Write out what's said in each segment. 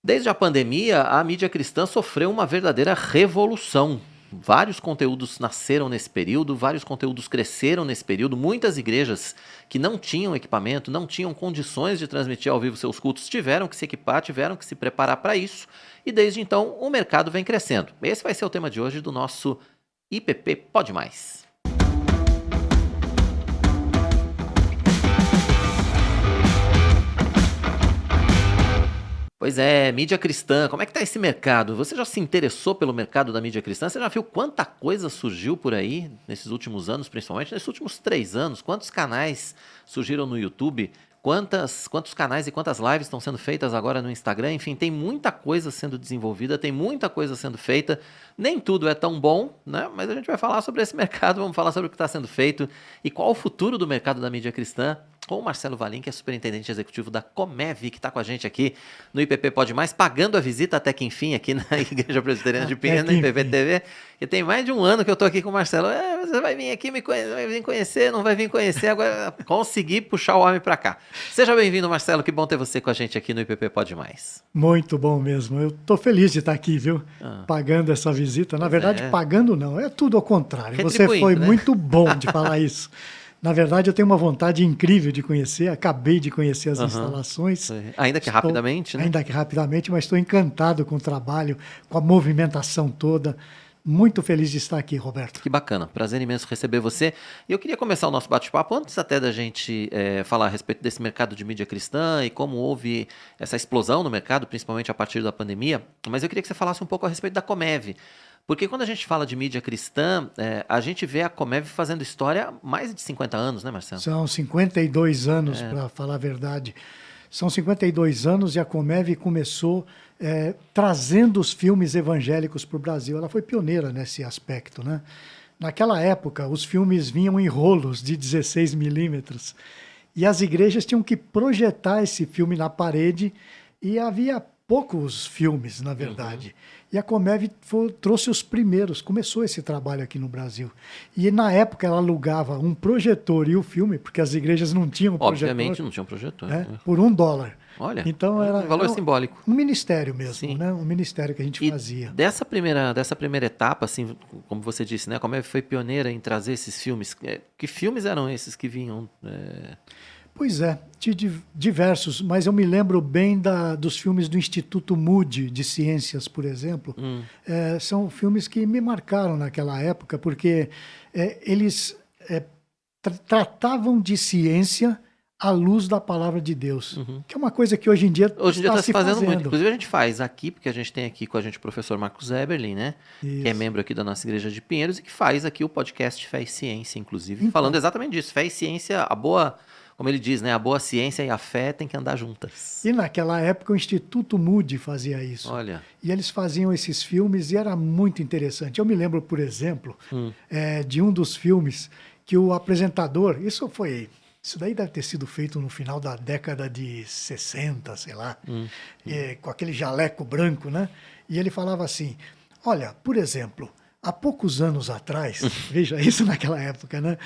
Desde a pandemia, a mídia cristã sofreu uma verdadeira revolução. Vários conteúdos nasceram nesse período, vários conteúdos cresceram nesse período. Muitas igrejas que não tinham equipamento, não tinham condições de transmitir ao vivo seus cultos, tiveram que se equipar, tiveram que se preparar para isso. E desde então, o mercado vem crescendo. Esse vai ser o tema de hoje do nosso IPP Pode Mais. Pois é, mídia cristã, como é que tá esse mercado? Você já se interessou pelo mercado da mídia cristã? Você já viu quanta coisa surgiu por aí nesses últimos anos, principalmente nesses últimos 3 anos? Quantos canais surgiram no YouTube? Quantos canais e quantas lives estão sendo feitas agora no Instagram? Enfim, tem muita coisa sendo desenvolvida, tem muita coisa sendo feita. Nem tudo é tão bom, né? Mas a gente vai falar sobre esse mercado, vamos falar sobre o que está sendo feito e qual o futuro do mercado da mídia cristã, com o Marcelo Valim, que é superintendente executivo da Comev, que está com a gente aqui no IPP Pode Mais, pagando a visita até que enfim aqui na Igreja Presbiteriana de Pinheiros, na IPP TV. E tem mais de um ano que eu estou aqui com o Marcelo. Você vai vir aqui vai vir conhecer, não vai vir conhecer, agora consegui puxar o homem para cá. Seja bem-vindo, Marcelo, que bom ter você com a gente aqui no IPP Pode Mais. Muito bom mesmo, eu estou feliz de estar aqui, viu? Pagando essa visita. Na verdade, pagando não, é tudo ao contrário. Você foi muito bom de falar isso. Na verdade, eu tenho uma vontade incrível de conhecer, acabei de conhecer as instalações. Ainda que rapidamente, né? Ainda que rapidamente, mas estou encantado com o trabalho, com a movimentação toda. Muito feliz de estar aqui, Roberto. Que bacana, prazer imenso receber você. E eu queria começar o nosso bate-papo, antes até da gente falar a respeito desse mercado de mídia cristã e como houve essa explosão no mercado, principalmente a partir da pandemia, mas eu queria que você falasse um pouco a respeito da Comev. Porque quando a gente fala de mídia cristã, a gente vê a Comev fazendo história há mais de 50 anos, né, Marcelo? São 52 anos, para falar a verdade. São 52 anos e a Comev começou trazendo os filmes evangélicos para o Brasil. Ela foi pioneira nesse aspecto, né? Naquela época, os filmes vinham em rolos de 16 milímetros e as igrejas tinham que projetar esse filme na parede e havia poucos filmes, na verdade. E a Comev trouxe os primeiros, começou esse trabalho aqui no Brasil. E na época ela alugava um projetor e o filme, porque as igrejas não tinham projetor. Obviamente não tinham projetor. Por $1. Olha, então era um valor simbólico. Um ministério mesmo, Sim. né? Um ministério que a gente fazia. Dessa primeira etapa, assim, como você disse, né? A Comev foi pioneira em trazer esses filmes. Que filmes eram esses que vinham? Pois é, diversos, mas eu me lembro bem dos filmes do Instituto Moody de Ciências, por exemplo. São filmes que me marcaram naquela época, porque eles tratavam de ciência à luz da palavra de Deus, que é uma coisa que hoje em dia está se fazendo muito. Inclusive a gente faz aqui, porque a gente tem aqui com a gente o professor Marcos Eberlin, né? Isso. Que é membro aqui da nossa igreja de Pinheiros e que faz aqui o podcast Fé e Ciência, inclusive, falando exatamente disso. Fé e ciência, como ele diz, né? A boa ciência e a fé têm que andar juntas. E naquela época o Instituto Moody fazia isso. Olha. E eles faziam esses filmes e era muito interessante. Eu me lembro, por exemplo, de um dos filmes que o apresentador... Isso daí deve ter sido feito no final da década de 60, sei lá, com aquele jaleco branco, né? E ele falava assim, olha, por exemplo, há poucos anos atrás, veja isso naquela época, né?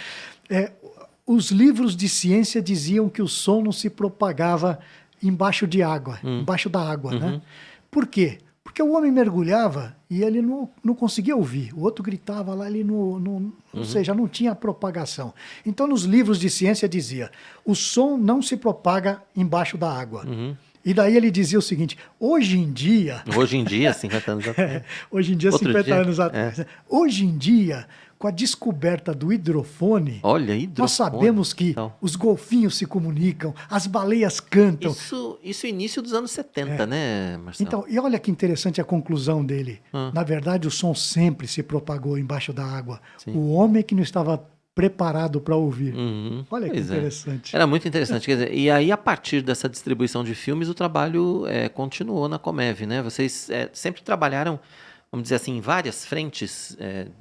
Os livros de ciência diziam que o som não se propagava embaixo de água, embaixo da água, né? Por quê? Porque o homem mergulhava e ele não conseguia ouvir. O outro gritava lá, ele ou seja, não tinha propagação. Então, nos livros de ciência dizia, o som não se propaga embaixo da água. E daí ele dizia o seguinte, hoje em dia, 50 anos atrás. Hoje em dia, 50 anos atrás. Hoje em dia, com a descoberta do hidrofone, nós sabemos que os golfinhos se comunicam, as baleias cantam. Isso início dos anos 70, né, Marcelo? Então, e olha que interessante a conclusão dele. Na verdade, o som sempre se propagou embaixo da água. Sim. O homem que não estava preparado para ouvir. Olha que interessante. Era muito interessante. Quer dizer, e aí, a partir dessa distribuição de filmes, o trabalho continuou na Comev, né? Vocês sempre trabalharam, vamos dizer assim, em várias frentes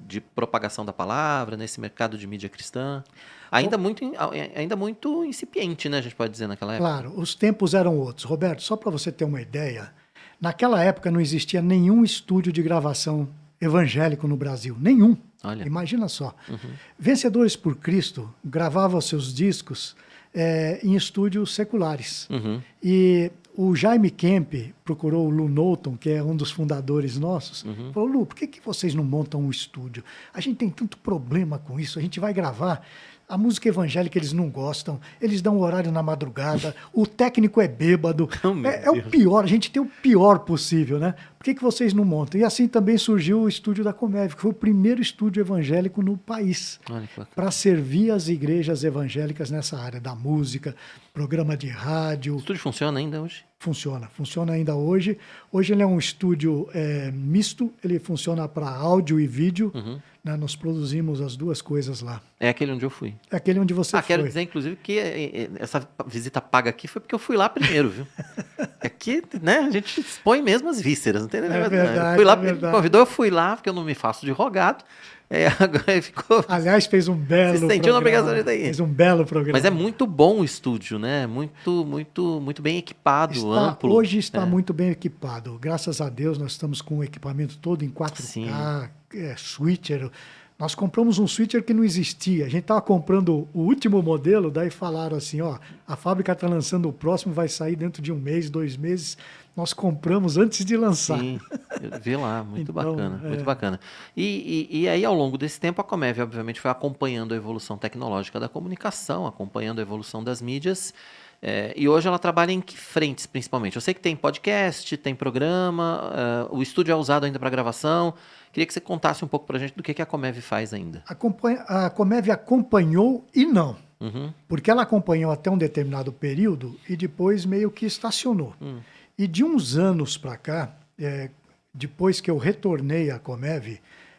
de propagação da palavra, nesse mercado de mídia cristã. Ainda muito incipiente, né? A gente pode dizer naquela época. Claro, os tempos eram outros. Roberto, só para você ter uma ideia, naquela época não existia nenhum estúdio de gravação evangélico no Brasil. Nenhum. Olha. Imagina só. Vencedores por Cristo gravava os seus discos em estúdios seculares. E o Jaime Kemp procurou o Lu Knowlton, que é um dos fundadores nossos, falou, Lu, por que vocês não montam um estúdio? A gente tem tanto problema com isso, a gente vai gravar, a música evangélica eles não gostam, eles dão horário na madrugada, o técnico é bêbado, é o pior, a gente tem o pior possível, né? Por que vocês não montam? E assim também surgiu o estúdio da Comev, que foi o primeiro estúdio evangélico no país, para servir as igrejas evangélicas nessa área da música, programa de rádio. O estúdio funciona ainda hoje? Funciona ainda hoje. Hoje ele é um estúdio misto, ele funciona para áudio e vídeo, né? Nós produzimos as duas coisas lá. É aquele onde eu fui. É aquele onde você foi. Quero dizer, inclusive, que essa visita paga aqui foi porque eu fui lá primeiro, viu? Aqui, né, a gente expõe mesmo as vísceras, não tem nada. É verdade, fui lá, é verdade. me convidou, eu fui lá, porque eu não me faço de rogado. Agora ficou... Aliás, fez um belo Se sentiu na obrigação de daí. Fez um belo programa. Mas é muito bom o estúdio, né? Muito bem equipado, amplo. Hoje está muito bem equipado. Graças a Deus, nós estamos com o equipamento todo em 4K, switcher. Nós compramos um switcher que não existia. A gente estava comprando o último modelo, daí falaram assim, ó, a fábrica está lançando o próximo, vai sair dentro de 1 mês, 2 meses. Nós compramos antes de lançar. Sim, vê lá, muito Então, bacana, muito bacana. E aí, ao longo desse tempo, a Comev, obviamente, foi acompanhando a evolução tecnológica da comunicação, acompanhando a evolução das mídias, e hoje ela trabalha em que frentes, principalmente? Eu sei que tem podcast, tem programa, o estúdio é usado ainda para gravação. Queria que você contasse um pouco para a gente do que a Comev faz ainda. A Comev acompanhou e não. Porque ela acompanhou até um determinado período e depois meio que estacionou. E de uns anos para cá, depois que eu retornei à Comev,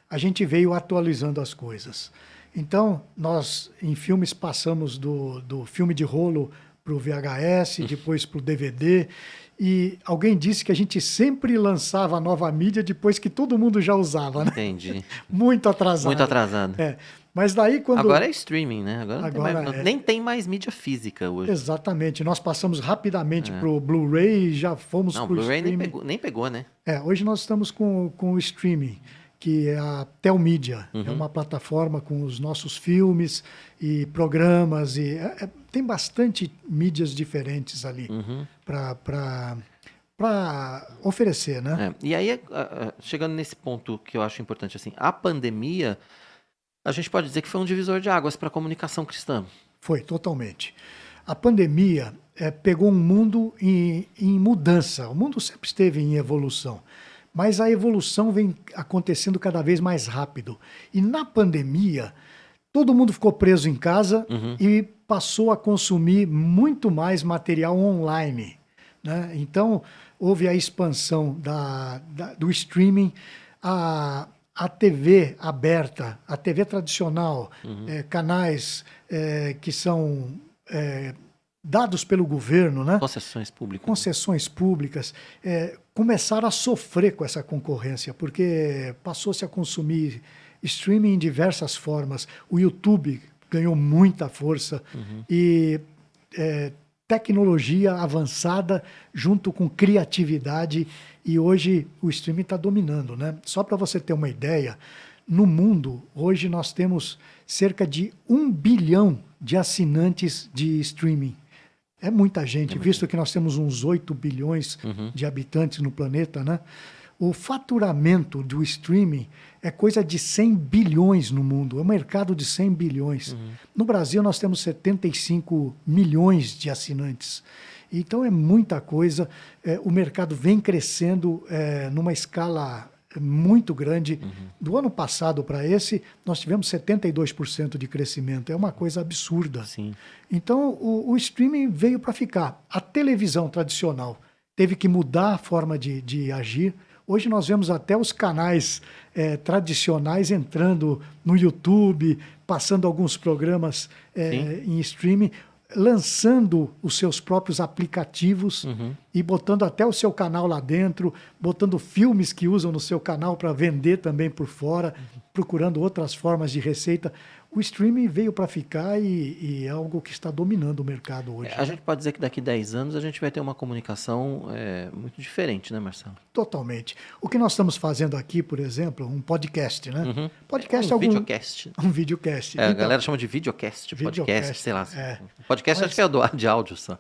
a gente veio atualizando as coisas. Então, nós, em filmes, passamos do filme de rolo para o VHS, depois para o DVD, e alguém disse que a gente sempre lançava a nova mídia depois que todo mundo já usava, né? Entendi. Muito atrasado. Muito atrasado. Mas daí quando... Agora é streaming, né? Nem tem mais mídia física hoje. Exatamente. Nós passamos rapidamente para o Blu-ray e já fomos para o Blu-ray streaming. nem pegou, né? Hoje nós estamos com o streaming, que é a Telmídia. É uma plataforma com os nossos filmes e programas. Tem bastante mídias diferentes ali para oferecer, né? E aí, chegando nesse ponto que eu acho importante, assim, a pandemia, a gente pode dizer que foi um divisor de águas para a comunicação cristã. Foi, totalmente. A pandemia pegou um mundo em mudança. O mundo sempre esteve em evolução. Mas a evolução vem acontecendo cada vez mais rápido. E na pandemia, todo mundo ficou preso em casa e passou a consumir muito mais material online, né? Então, houve a expansão do streaming, a TV aberta, a TV tradicional, canais que são dados pelo governo, né? Concessões públicas. Começaram a sofrer com essa concorrência, porque passou-se a consumir streaming em diversas formas. O YouTube ganhou muita força e tecnologia avançada junto com criatividade, e hoje o streaming está dominando, né? Só para você ter uma ideia, no mundo, hoje nós temos cerca de 1 bilhão de assinantes de streaming. É muita gente, visto que nós temos uns 8 bilhões de habitantes no planeta, né? O faturamento do streaming é coisa de 100 bilhões no mundo, é um mercado de 100 bilhões. No Brasil, nós temos 75 milhões de assinantes. Então, é muita coisa. O mercado vem crescendo numa escala muito grande. Do ano passado para esse, nós tivemos 72% de crescimento. É uma coisa absurda. Sim. Então, o streaming veio para ficar. A televisão tradicional teve que mudar a forma de agir. Hoje nós vemos até os canais tradicionais entrando no YouTube, passando alguns programas em streaming, lançando os seus próprios aplicativos e botando até o seu canal lá dentro, botando filmes que usam no seu canal para vender também por fora, procurando outras formas de receita. O streaming veio para ficar e é algo que está dominando o mercado hoje. A gente pode dizer que daqui a 10 anos a gente vai ter uma comunicação muito diferente, né, Marcelo? Totalmente. O que nós estamos fazendo aqui, por exemplo, um podcast, né? Podcast videocast. Um videocast. A galera chama de videocast, podcast, sei lá. Podcast acho que é de áudio só.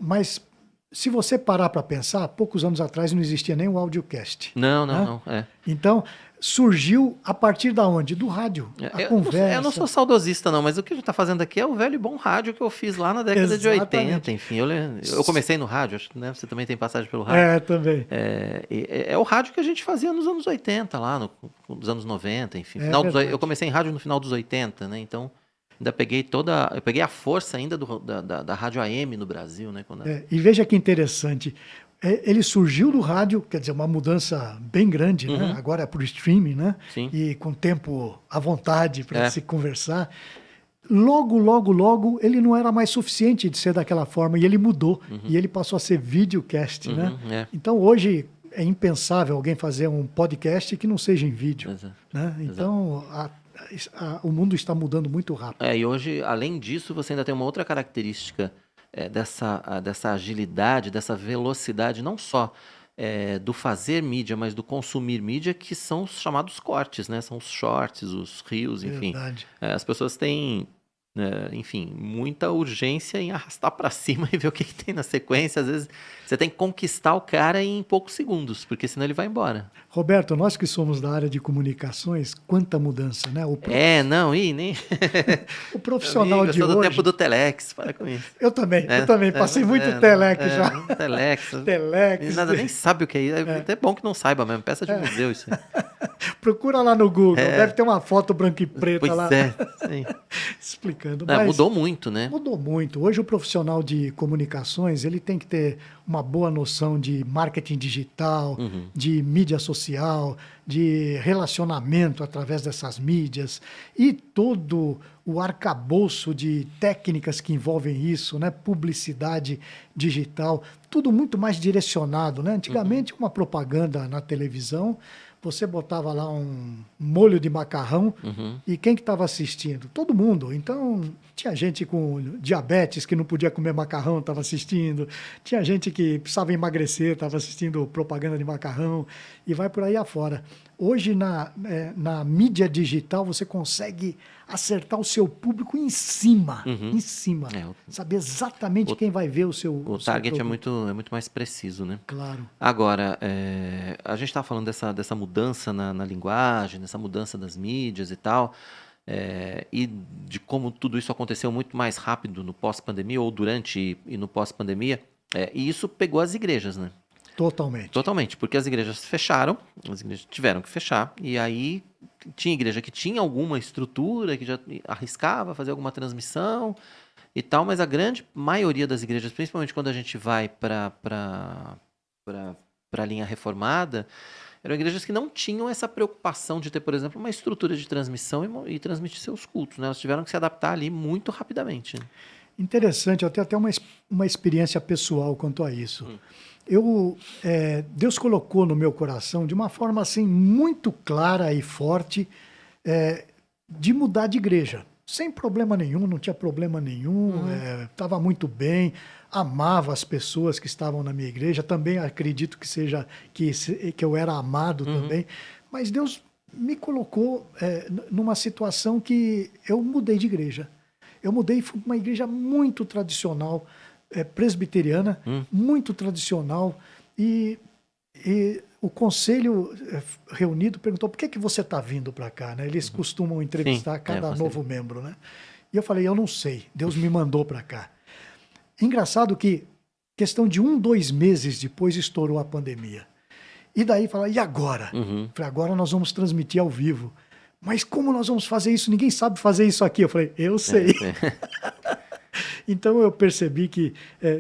Mas se você parar para pensar, há poucos anos atrás não existia nem o audiocast, Não, não, né? não. É. Então, surgiu a partir da onde? Do rádio, a Eu não sou conversa. saudosista, não, mas o que a gente está fazendo aqui é o velho e bom rádio que eu fiz lá na década de 80, Exatamente. enfim. Eu comecei no rádio, acho que, né, você também tem passagem pelo rádio. É, também. É o rádio que a gente fazia nos anos 80, lá, nos anos 90, enfim. É Eu verdade. comecei em rádio no final dos 80, né? Então, eu peguei a força ainda da rádio AM no Brasil, né? E veja que interessante. Ele surgiu do rádio, quer dizer, uma mudança bem grande, né? Uhum, Agora é por streaming, né? sim, E com tempo à vontade para é. se conversar. Logo, logo, logo, ele não era mais suficiente de ser daquela forma e ele mudou. Uhum, E ele passou a ser videocast, né? é. Então hoje é impensável alguém fazer um podcast que não seja em vídeo, Exato, né? exato. Então o mundo está mudando muito rápido. E hoje, além disso, você ainda tem uma outra característica dessa agilidade, dessa velocidade, não só do fazer mídia, mas do consumir mídia, que são os chamados cortes, né? São os shorts, os reels, enfim. Verdade. As pessoas têm, enfim, muita urgência em arrastar para cima e ver o que tem na sequência. Às vezes você tem que conquistar o cara em poucos segundos, porque senão ele vai embora. Roberto, nós que somos da área de comunicações, quanta mudança, né? Não, nem. O Meu profissional amigo, eu de sou do tempo hoje. do Telex, para com isso. Eu também, passei muito telex já. Telex. E Telex. nada, nem sabe o que é isso. É até bom que não saiba mesmo, peça de museu isso aí. Procura lá no Google, É, deve ter uma foto branca e preta pois lá é, sim. explicando. Mas Mudou muito, né? mudou muito. Hoje o profissional de comunicações, ele tem que ter uma boa noção de marketing digital, Uhum. de mídia social, de relacionamento através dessas mídias e todo o arcabouço de técnicas que envolvem isso, né? Publicidade digital, tudo muito mais direcionado, né? Antigamente, uma propaganda na televisão, você botava lá um molho de macarrão Uhum. e quem que estava assistindo? Todo mundo. Então, tinha gente com diabetes que não podia comer macarrão, estava assistindo. Tinha gente que precisava emagrecer, estava assistindo propaganda de macarrão. E vai por aí afora. Hoje, na mídia digital, você consegue acertar o seu público em cima. Uhum. Em cima. Saber exatamente quem vai ver o seu target produto. é muito mais preciso, né? Claro. Agora, a gente está falando dessa mudança na linguagem, dessa mudança das mídias e tal, e de como tudo isso aconteceu muito mais rápido no pós-pandemia, ou durante e no pós-pandemia, e isso pegou as igrejas, né? Totalmente. Totalmente, porque as igrejas fecharam, as igrejas tiveram que fechar, e aí tinha igreja que tinha alguma estrutura, que já arriscava fazer alguma transmissão e tal, mas a grande maioria das igrejas, principalmente quando a gente vai para a linha reformada, eram igrejas que não tinham essa preocupação de ter, por exemplo, uma estrutura de transmissão e transmitir seus cultos, né? Elas tiveram que se adaptar ali muito rapidamente, né? Interessante, eu tenho até uma experiência pessoal quanto a isso. Deus colocou no meu coração de uma forma assim muito clara e forte de mudar de igreja. Sem problema nenhum, não tinha problema nenhum, estava muito bem, amava as pessoas que estavam na minha igreja, também acredito que eu era amado também, mas Deus me colocou numa situação que eu mudei de igreja. Eu mudei e fui para uma igreja muito tradicional, presbiteriana, muito tradicional, e o conselho reunido perguntou por que você está vindo para cá, né? Eles costumam entrevistar cada novo membro, né? E eu falei, eu não sei, Deus me mandou para cá. Engraçado que, questão de 2 meses depois, estourou a pandemia. E daí falaram, e agora? Falei, agora nós vamos transmitir ao vivo. Mas como nós vamos fazer isso? Ninguém sabe fazer isso aqui. Eu falei, eu sei. Então eu percebi que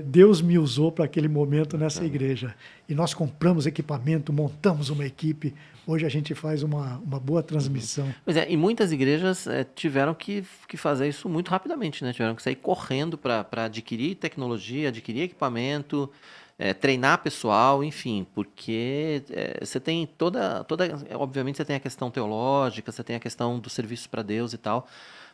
Deus me usou para aquele momento nessa igreja. E nós compramos equipamento, montamos uma equipe. Hoje a gente faz uma boa transmissão. Pois é, e muitas igrejas tiveram que fazer isso muito rapidamente, né? Tiveram que sair correndo para adquirir tecnologia, adquirir equipamento, treinar pessoal, enfim, porque você tem obviamente você tem a questão teológica, você tem a questão do serviço para Deus e tal,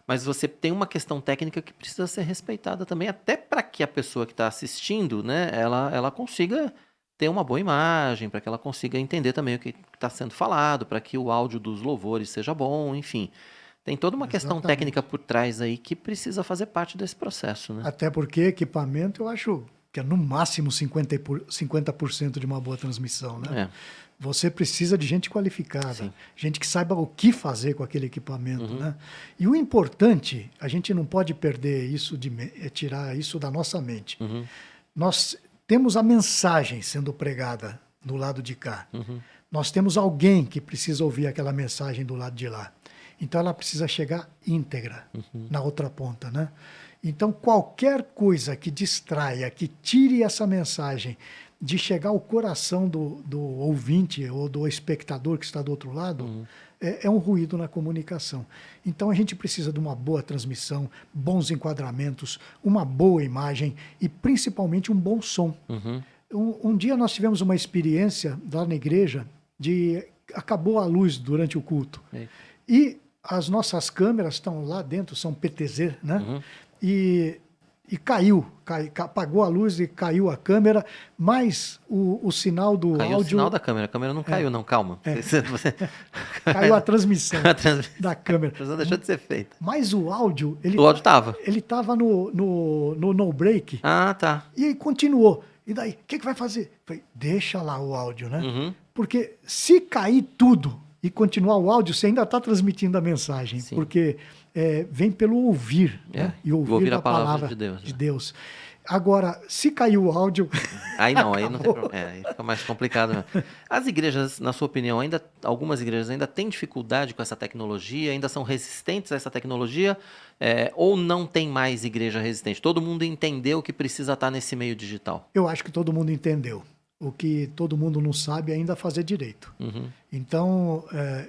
mas você tem uma questão técnica que precisa ser respeitada também, até para que a pessoa que está assistindo, né, ela consiga ter uma boa imagem, para que ela consiga entender também o que está sendo falado, para que o áudio dos louvores seja bom, enfim. Tem toda uma questão técnica por trás aí que precisa fazer parte desse processo, né? Até porque equipamento eu acho que é no máximo 50% de uma boa transmissão, né? É, Você precisa de gente qualificada, sim. gente que saiba o que fazer com aquele equipamento, né? E o importante, a gente não pode perder isso, tirar isso da nossa mente. Nós temos a mensagem sendo pregada do lado de cá. Nós temos alguém que precisa ouvir aquela mensagem do lado de lá. Então ela precisa chegar íntegra na outra ponta, né? Então qualquer coisa que distraia, que tire essa mensagem de chegar ao coração do ouvinte ou do espectador que está do outro lado, é um ruído na comunicação. Então a gente precisa de uma boa transmissão, bons enquadramentos, uma boa imagem e principalmente um bom som. Um dia nós tivemos uma experiência lá na igreja de acabou a luz durante o culto. E as nossas câmeras estão lá dentro, são PTZ, né? E caiu, apagou a luz e caiu a câmera, mas o sinal do Caiu o áudio... sinal da câmera. A câmera não caiu, não, calma. Caiu a transmissão A transmissão da câmera. deixou de ser feita. Mas o áudio... O áudio estava. Ele estava no break Ah, tá. e continuou. E daí, o que vai fazer? Falei, deixa lá o áudio, né? Uhum. Porque se cair tudo e continuar o áudio, você ainda está transmitindo a mensagem. Sim. Porque vem pelo ouvir, né? E ouvir a a palavra palavra de de Deus, Deus. Agora, se cair o áudio... Aí não tem problema. Aí fica mais complicado mesmo. As igrejas, na sua opinião, algumas igrejas ainda têm dificuldade com essa tecnologia, ainda são resistentes a essa tecnologia, ou não tem mais igreja resistente? Todo mundo entendeu que precisa estar nesse meio digital? Eu acho que todo mundo entendeu. O que todo mundo não sabe ainda fazer direito. Então,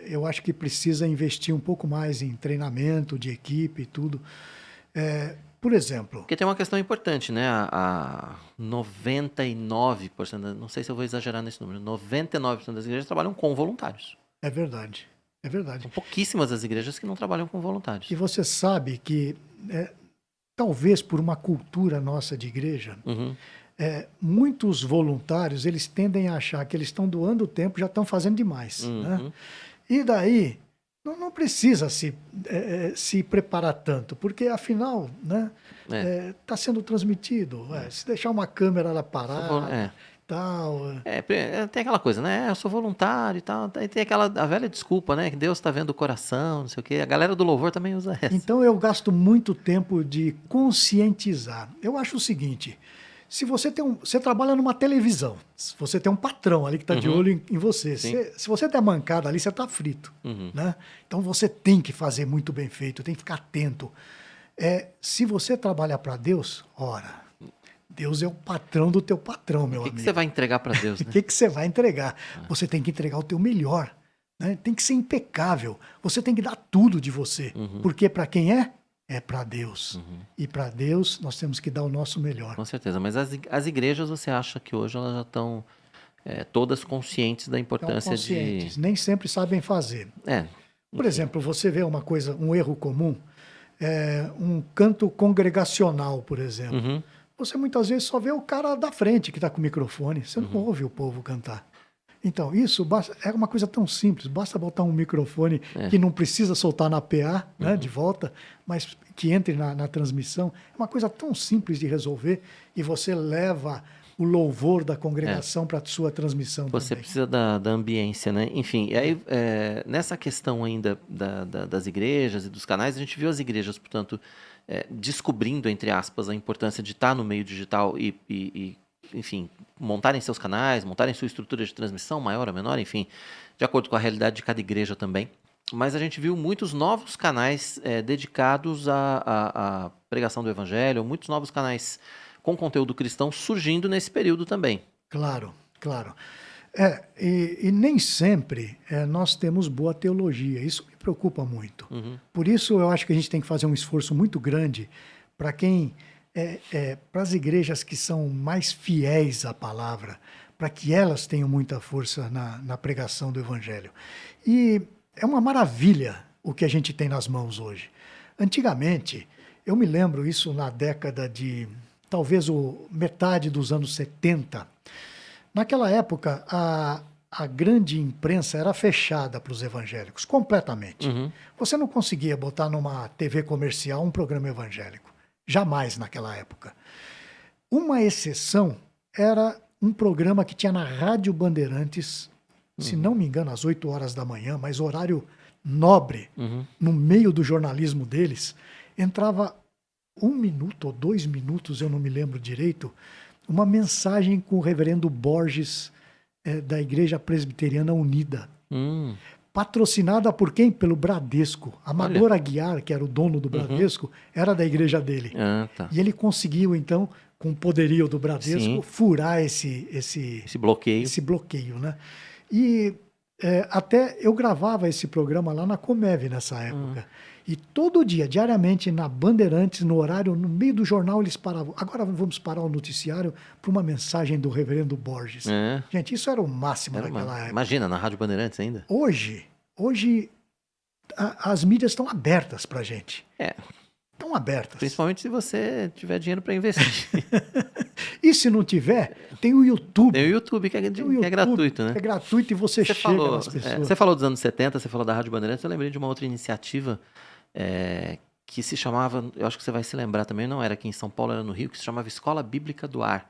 eu acho que precisa investir um pouco mais em treinamento de equipe e tudo. Por exemplo... Porque tem uma questão importante, né? A 99%, não sei se eu vou exagerar nesse número, 99% das igrejas trabalham com voluntários. É verdade, é verdade. São pouquíssimas as igrejas que não trabalham com voluntários. E você sabe que, talvez por uma cultura nossa de igreja, muitos voluntários, eles tendem a achar que eles estão doando o tempo, já estão fazendo demais. Né? E daí... Não precisa se preparar tanto, porque afinal, né, tá sendo transmitido. Se deixar uma câmera lá parada, tal. Tem aquela coisa, né? Eu sou voluntário e tal. Aí tem a velha desculpa, né? Que Deus está vendo o coração, não sei o quê. A galera do louvor também usa essa. Então eu gasto muito tempo de conscientizar. Eu acho o seguinte. Se você trabalha numa televisão, se você tem um patrão ali que está de olho em você, se você der mancada ali, você está frito. Né? Então você tem que fazer muito bem feito, tem que ficar atento. Se você trabalhar para Deus, ora, Deus é o patrão do teu patrão, meu amigo. O que você vai entregar para Deus? Né? O que você vai entregar? Você tem que entregar o teu melhor. Né? Tem que ser impecável. Você tem que dar tudo de você. Porque para quem é para Deus. E para Deus nós temos que dar o nosso melhor. Com certeza. Mas as igrejas, você acha que hoje elas já estão todas conscientes da importância de... Nem sempre sabem fazer. Por exemplo, você vê uma coisa, um erro comum, um canto congregacional, por exemplo. Você muitas vezes só vê o cara da frente que está com o microfone. Você não ouve o povo cantar. Então, isso é uma coisa tão simples. Basta botar um microfone que não precisa soltar na PA, né, de volta, mas que entre na transmissão. É uma coisa tão simples de resolver e você leva o louvor da congregação para a sua transmissão Você também. precisa da ambiência, né? Enfim, e aí, nessa questão ainda das igrejas e dos canais, a gente viu as igrejas, portanto, descobrindo, entre aspas, a importância de estar no meio digital e enfim, montarem seus canais, montarem sua estrutura de transmissão, maior ou menor, enfim, de acordo com a realidade de cada igreja também. Mas a gente viu muitos novos canais dedicados à pregação do evangelho, muitos novos canais com conteúdo cristão surgindo nesse período também. Claro, claro. E nem sempre nós temos boa teologia, isso me preocupa muito. Por isso eu acho que a gente tem que fazer um esforço muito grande para quem... para as igrejas que são mais fiéis à palavra, para que elas tenham muita força na pregação do evangelho. E é uma maravilha o que a gente tem nas mãos hoje. Antigamente, eu me lembro isso na década de, talvez metade dos anos 70, naquela época a grande imprensa era fechada para os evangélicos, completamente. Você não conseguia botar numa TV comercial um programa evangélico. Jamais naquela época. Uma exceção era um programa que tinha na Rádio Bandeirantes, se não me engano, às 8 horas da manhã, mas horário nobre, no meio do jornalismo deles, entrava 1 minuto ou 2 minutos, eu não me lembro direito, uma mensagem com o reverendo Borges, da Igreja Presbiteriana Unida. Patrocinada por quem? Pelo Bradesco. Amador Aguiar, que era o dono do Bradesco, era da igreja dele. Tá. E ele conseguiu, então, com o poderio do Bradesco, furar esse bloqueio, né? E até eu gravava esse programa lá na Comev nessa época. E todo dia, diariamente, na Bandeirantes, no horário, no meio do jornal, eles paravam. Agora vamos parar o noticiário para uma mensagem do reverendo Borges. Gente, isso era o máximo naquela época. Imagina, na Rádio Bandeirantes ainda. Hoje as mídias estão abertas para a gente. Estão abertas. Principalmente se você tiver dinheiro para investir. E se não tiver, tem o YouTube. Tem o YouTube, que é gratuito, né? É gratuito e você chega nas pessoas. Você falou dos anos 70, você falou da Rádio Bandeirantes, eu lembrei de uma outra iniciativa que se chamava, eu acho que você vai se lembrar também, não era aqui em São Paulo, era no Rio, que se chamava Escola Bíblica do Ar,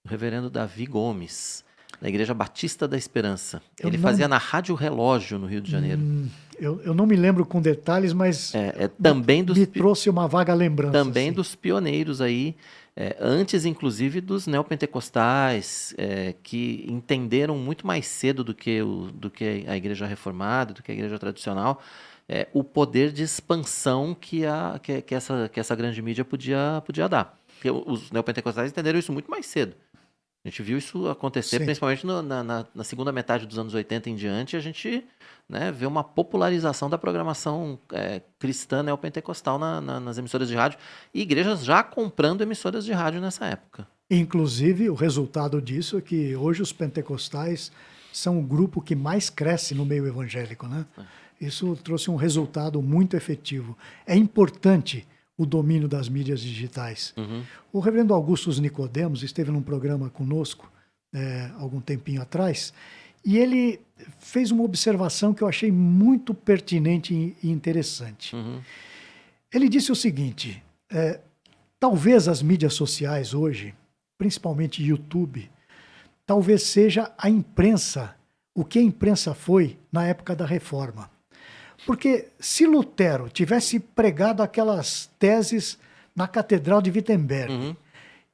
do reverendo Davi Gomes, da Igreja Batista da Esperança. Ele fazia na Rádio Relógio, no Rio de Janeiro. Eu não me lembro com detalhes, mas também me trouxe uma vaga lembrança. Também assim. dos pioneiros aí, antes inclusive dos neopentecostais, que entenderam muito mais cedo do que a Igreja Reformada, do que a Igreja Tradicional, o poder de expansão que essa grande mídia podia dar. Porque os neopentecostais entenderam isso muito mais cedo. A gente viu isso acontecer, principalmente na segunda metade dos anos 80 em diante, a gente vê uma popularização da programação cristã neopentecostal nas emissoras de rádio, e igrejas já comprando emissoras de rádio nessa época. Inclusive, o resultado disso é que hoje os pentecostais são o grupo que mais cresce no meio evangélico, né? Isso trouxe um resultado muito efetivo. É importante o domínio das mídias digitais. O reverendo Augustus Nicodemos esteve num programa conosco algum tempinho atrás, e ele fez uma observação que eu achei muito pertinente e interessante. Ele disse o seguinte, talvez as mídias sociais hoje, principalmente YouTube, talvez seja a imprensa, o que a imprensa foi na época da Reforma. Porque se Lutero tivesse pregado aquelas teses na Catedral de Wittenberg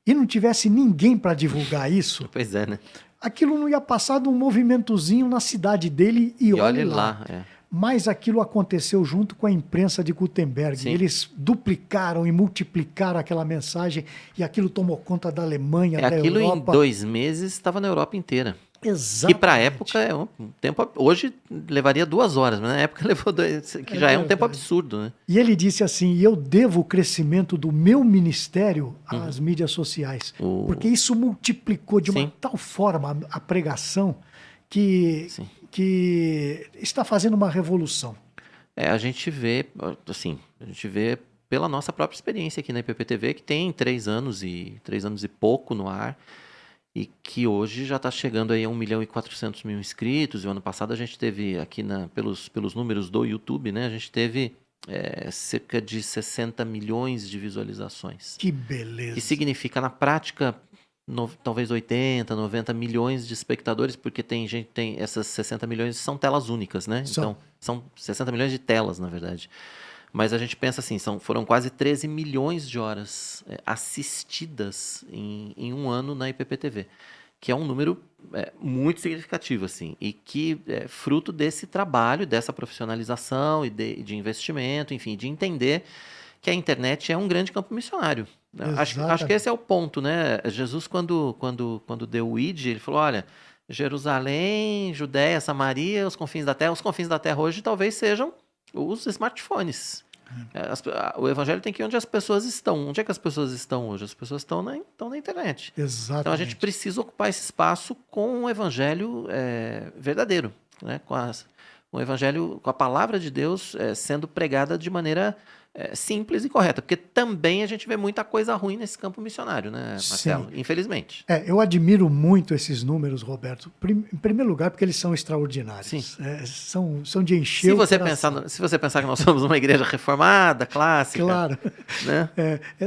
e não tivesse ninguém para divulgar isso, pois é, né? Aquilo não ia passar de um movimentozinho na cidade dele e olhe lá. Mas aquilo aconteceu junto com a imprensa de Gutenberg. Sim. Eles duplicaram e multiplicaram aquela mensagem e aquilo tomou conta da Alemanha, da aquilo Europa. Em 2 meses estava na Europa inteira. Exatamente. Que para a época é um tempo. Hoje levaria 2 horas, mas na época levou 2, que já é um tempo absurdo, né? E ele disse assim: eu devo o crescimento do meu ministério às mídias sociais. Porque isso multiplicou de uma tal forma a pregação que está fazendo uma revolução. A gente vê pela nossa própria experiência aqui na IPPTV, que tem 3 anos e pouco no ar. E que hoje já está chegando aí a 1.400.000 inscritos. E o ano passado a gente teve aqui, pelos números do YouTube, né? A gente teve cerca de 60 milhões de visualizações. Que beleza! Que significa, na prática, talvez 80, 90 milhões de espectadores, porque essas 60 milhões são telas únicas, né? Então, são 60 milhões de telas, na verdade. Mas a gente pensa assim, foram quase 13 milhões de horas assistidas em um ano na IPPTV, que é um número muito significativo, assim, e que é fruto desse trabalho, dessa profissionalização e de investimento, enfim, de entender que a internet é um grande campo missionário. Acho que esse é o ponto, né? Jesus, quando deu o ID, ele falou, olha, Jerusalém, Judéia, Samaria, os confins da terra hoje talvez sejam os smartphones. O evangelho tem que ir onde as pessoas estão. Onde é que as pessoas estão hoje? As pessoas estão na internet. Exatamente. Então a gente precisa ocupar esse espaço com o evangelho verdadeiro, né? com o evangelho, com a palavra de Deus sendo pregada de maneira simples e correta, porque também a gente vê muita coisa ruim nesse campo missionário, né, Marcelo? Sim. Infelizmente. Eu admiro muito esses números, Roberto. Em primeiro lugar, porque eles são Sim. extraordinários. São de encher o coração. Se você pensar que nós somos uma igreja reformada, clássica, Claro. né?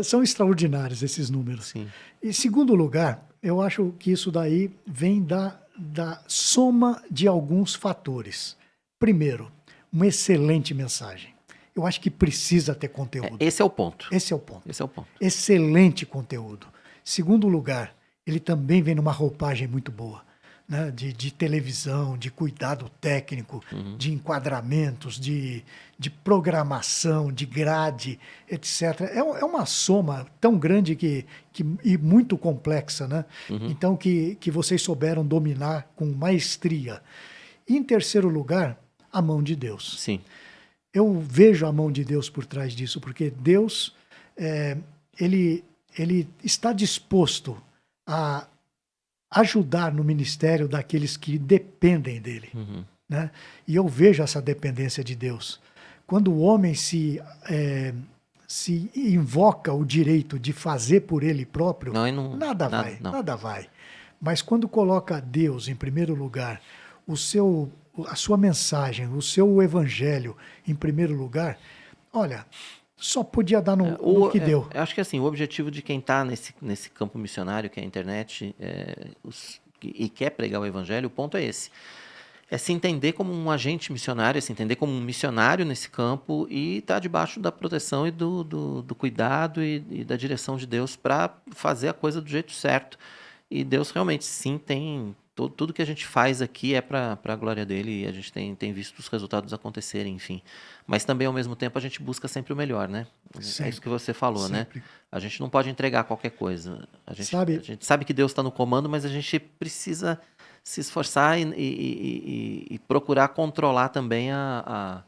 São extraordinários esses números. Sim. Em segundo lugar, eu acho que isso daí vem da soma de alguns fatores. Primeiro, uma excelente mensagem. Eu acho que precisa ter conteúdo. Esse é o ponto. Esse é o ponto. Esse é o ponto. Excelente conteúdo. Segundo lugar, ele também vem numa roupagem muito boa, né? De televisão, de cuidado técnico, de enquadramentos, de programação, de grade, etc. É uma soma tão grande e muito complexa, né? Então, que vocês souberam dominar com maestria. E, em terceiro lugar, a mão de Deus. Sim. Eu vejo a mão de Deus por trás disso, porque Deus, ele está disposto a ajudar no ministério daqueles que dependem dele. Né? E eu vejo essa dependência de Deus. Quando o homem se invoca o direito de fazer por ele próprio, nada vai. Mas quando coloca Deus em primeiro lugar, a sua mensagem, o seu evangelho em primeiro lugar, olha, só podia dar no que deu. Eu acho que assim, o objetivo de quem está nesse campo missionário, que é a internet, e quer pregar o evangelho, o ponto é esse. É se entender como um agente missionário, é se entender como um missionário nesse campo e estar debaixo da proteção e do cuidado e da direção de Deus para fazer a coisa do jeito certo. E Deus realmente, sim, tem... Tudo que a gente faz aqui é para a glória dele e a gente tem visto os resultados acontecerem, enfim. Mas também, ao mesmo tempo, a gente busca sempre o melhor, né? Sempre, é isso que você falou, sempre. Né? A gente não pode entregar qualquer coisa. A gente sabe que Deus está no comando, mas a gente precisa se esforçar e procurar controlar também a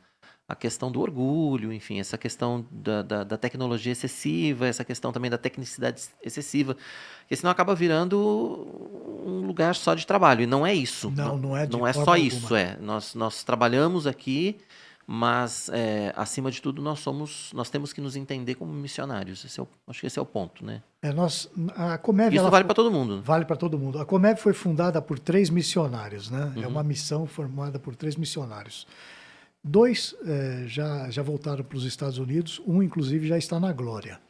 questão do orgulho, enfim, essa questão da tecnologia excessiva, essa questão também da tecnicidade excessiva, porque senão acaba virando um lugar só de trabalho, e não é isso. Não é de Não é forma só alguma. isso, nós trabalhamos aqui, mas acima de tudo nós temos que nos entender como missionários. Acho que esse é o ponto, né? A Comeve, isso vale para todo mundo. Vale para todo mundo. A Comeve foi fundada por 3 missionários, né? É uma missão formada por 3 missionários. 2 já voltaram para os Estados Unidos, um, inclusive, já está na glória.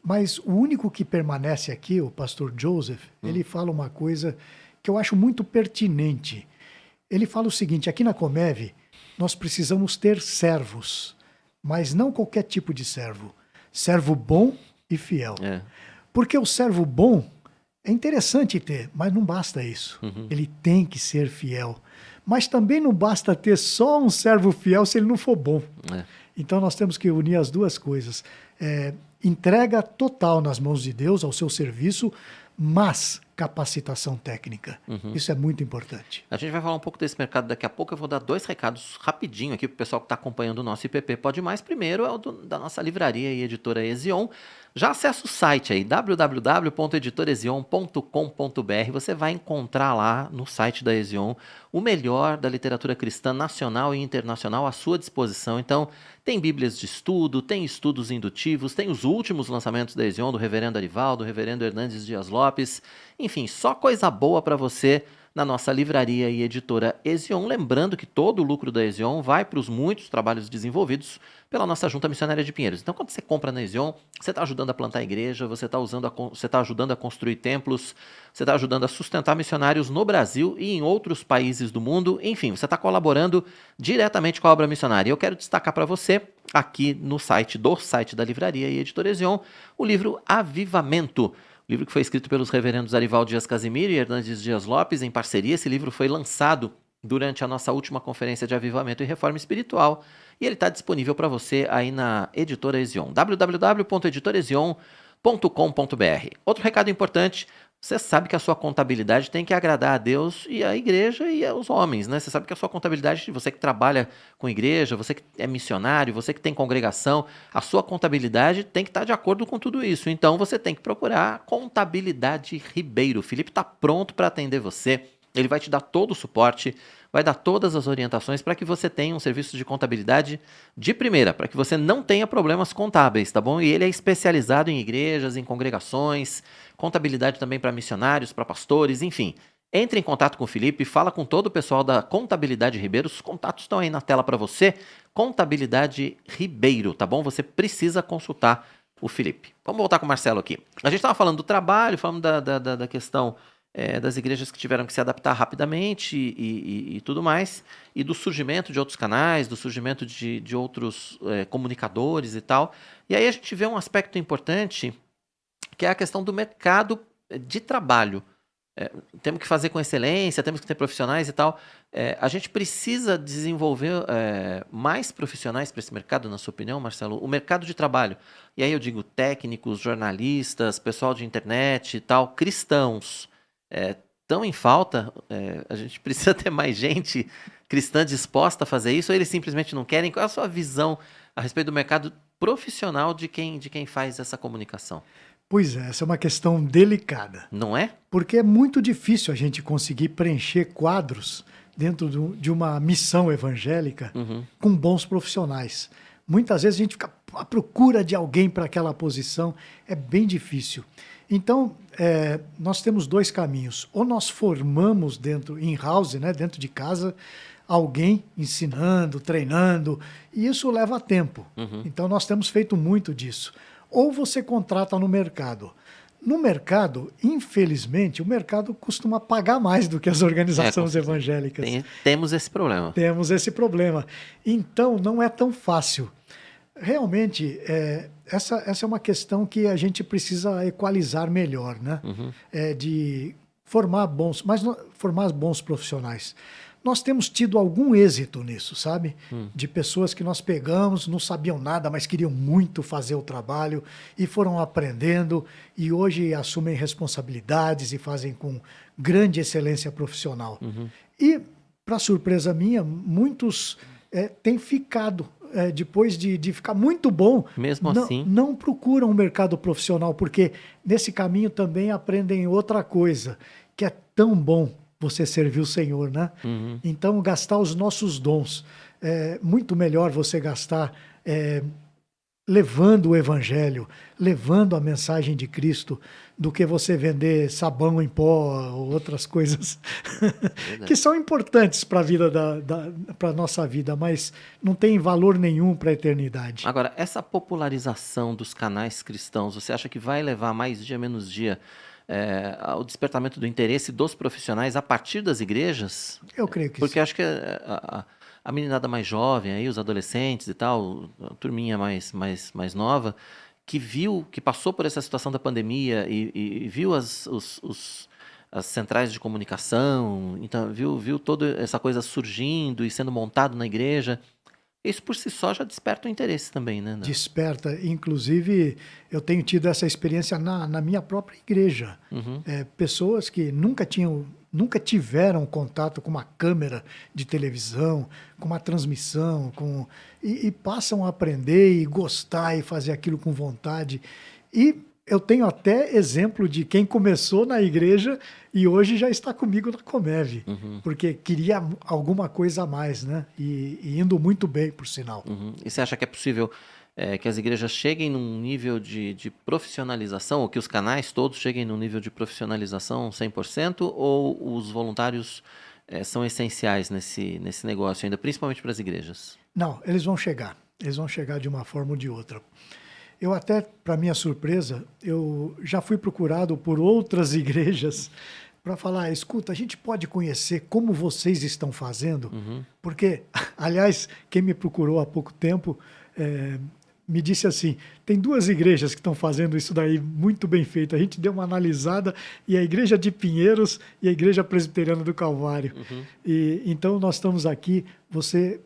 Mas o único que permanece aqui, o pastor Joseph, ele fala uma coisa que eu acho muito pertinente. Ele fala o seguinte: aqui na Comeve, nós precisamos ter servos, mas não qualquer tipo de servo. Servo bom e fiel. Porque o servo bom é interessante ter, mas não basta isso. Ele tem que ser fiel. Mas também não basta ter só um servo fiel se ele não for bom. Então nós temos que unir as duas coisas. Entrega total nas mãos de Deus ao seu serviço, mas capacitação técnica. Isso é muito importante. A gente vai falar um pouco desse mercado daqui a pouco. Eu vou dar 2 recados rapidinho aqui para o pessoal que está acompanhando o nosso IPP Pode Mais. Primeiro é o da nossa livraria e editora Ezion. Já acessa o site aí, www.editorezion.com.br. Você vai encontrar lá no site da Ezion o melhor da literatura cristã nacional e internacional à sua disposição. Então, tem bíblias de estudo, tem estudos indutivos, tem os últimos lançamentos da Ezion, do reverendo Arivaldo, do reverendo Hernandes Dias Lopes. Enfim, só coisa boa para você na nossa livraria e editora Ezion. Lembrando que todo o lucro da Ezion vai para os muitos trabalhos desenvolvidos pela nossa Junta Missionária de Pinheiros. Então, quando você compra na Ezion, você está ajudando a plantar a igreja, você está ajudando a construir templos, você está ajudando a sustentar missionários no Brasil e em outros países do mundo. Enfim, você está colaborando diretamente com a obra missionária. Eu quero destacar para você, aqui no site da livraria e editora Ezion, o livro Avivamento. Livro que foi escrito pelos reverendos Arivaldo Dias Casimiro e Hernandes Dias Lopes em parceria. Esse livro foi lançado durante a nossa última conferência de avivamento e reforma espiritual. E ele está disponível para você aí na editora Ezion, www.editorezion.com.br. Outro recado importante: você sabe que a sua contabilidade tem que agradar a Deus e a igreja e aos homens, né? Você sabe que a sua contabilidade, você que trabalha com igreja, você que é missionário, você que tem congregação, a sua contabilidade tem que estar de acordo com tudo isso. Então você tem que procurar Contabilidade Ribeiro. O Felipe está pronto para atender você. Ele vai te dar todo o suporte, vai dar todas as orientações para que você tenha um serviço de contabilidade de primeira, para que você não tenha problemas contábeis, tá bom? E ele é especializado em igrejas, em congregações, contabilidade também para missionários, para pastores, enfim. Entre em contato com o Felipe, fala com todo o pessoal da Contabilidade Ribeiro, os contatos estão aí na tela para você. Contabilidade Ribeiro, tá bom? Você precisa consultar o Felipe. Vamos voltar com o Marcelo aqui. A gente estava falando do trabalho, falando da questão das igrejas que tiveram que se adaptar rapidamente e tudo mais, e do surgimento de outros canais, do surgimento de outros comunicadores e tal. E aí a gente vê um aspecto importante, que é a questão do mercado de trabalho. Temos que fazer com excelência, temos que ter profissionais e tal. A gente precisa desenvolver mais profissionais para esse mercado, na sua opinião, Marcelo? O mercado de trabalho. E aí eu digo técnicos, jornalistas, pessoal de internet e tal, cristãos. Estão em falta? A gente precisa ter mais gente cristã disposta a fazer isso, ou eles simplesmente não querem? Qual é a sua visão a respeito do mercado profissional de quem faz essa comunicação? Pois é, essa é uma questão delicada. Não é? Porque é muito difícil a gente conseguir preencher quadros dentro de uma missão evangélica com bons profissionais. Muitas vezes a gente fica à procura de alguém para aquela posição, é bem difícil. Então, nós temos dois caminhos. Ou nós formamos in-house, né, dentro de casa, alguém ensinando, treinando, e isso leva tempo. Então, nós temos feito muito disso. Ou você contrata no mercado. No mercado, infelizmente, o mercado costuma pagar mais do que as organizações evangélicas. Temos esse problema. Temos esse problema. Então, não é tão fácil. Realmente, essa é uma questão que a gente precisa equalizar melhor, né? De formar formar bons profissionais. Nós temos tido algum êxito nisso, sabe? De pessoas que nós pegamos, não sabiam nada, mas queriam muito fazer o trabalho e foram aprendendo e hoje assumem responsabilidades e fazem com grande excelência profissional. E, para surpresa minha, muitos têm ficado. Depois de ficar muito bom, mesmo assim, não procuram o mercado profissional, porque nesse caminho também aprendem outra coisa, que é tão bom você servir o Senhor, né? Então, gastar os nossos dons. É muito melhor você gastar levando o evangelho, levando a mensagem de Cristo, do que você vender sabão em pó ou outras coisas que são importantes para a vida para nossa vida, mas não tem valor nenhum para a eternidade. Agora, essa popularização dos canais cristãos, você acha que vai levar mais dia menos dia ao despertamento do interesse dos profissionais a partir das igrejas? Eu creio que Porque sim. acho que a meninada mais jovem, aí, os adolescentes e tal, a turminha mais nova, que passou por essa situação da pandemia e viu as centrais de comunicação, então viu toda essa coisa surgindo e sendo montado na igreja. Isso por si só já desperta o interesse também, né? Desperta. Inclusive, eu tenho tido essa experiência na minha própria igreja. Pessoas que nunca tiveram contato com uma câmera de televisão, com uma transmissão, e passam a aprender e gostar e fazer aquilo com vontade. E eu tenho até exemplo de quem começou na igreja e hoje já está comigo na Comev, porque queria alguma coisa a mais, né? E indo muito bem, por sinal. E você acha que é possível que as igrejas cheguem num nível de profissionalização, ou que os canais todos cheguem num nível de profissionalização 100%, ou os voluntários são essenciais nesse negócio ainda, principalmente para as igrejas? Não, eles vão chegar. Eles vão chegar de uma forma ou de outra. Eu até, para minha surpresa, eu já fui procurado por outras igrejas para falar, escuta, a gente pode conhecer como vocês estão fazendo? Porque, aliás, quem me procurou há pouco tempo me disse assim, tem duas igrejas que estão fazendo isso daí muito bem feito. A gente deu uma analisada e a Igreja de Pinheiros e a Igreja Presbiteriana do Calvário. E então nós estamos aqui, você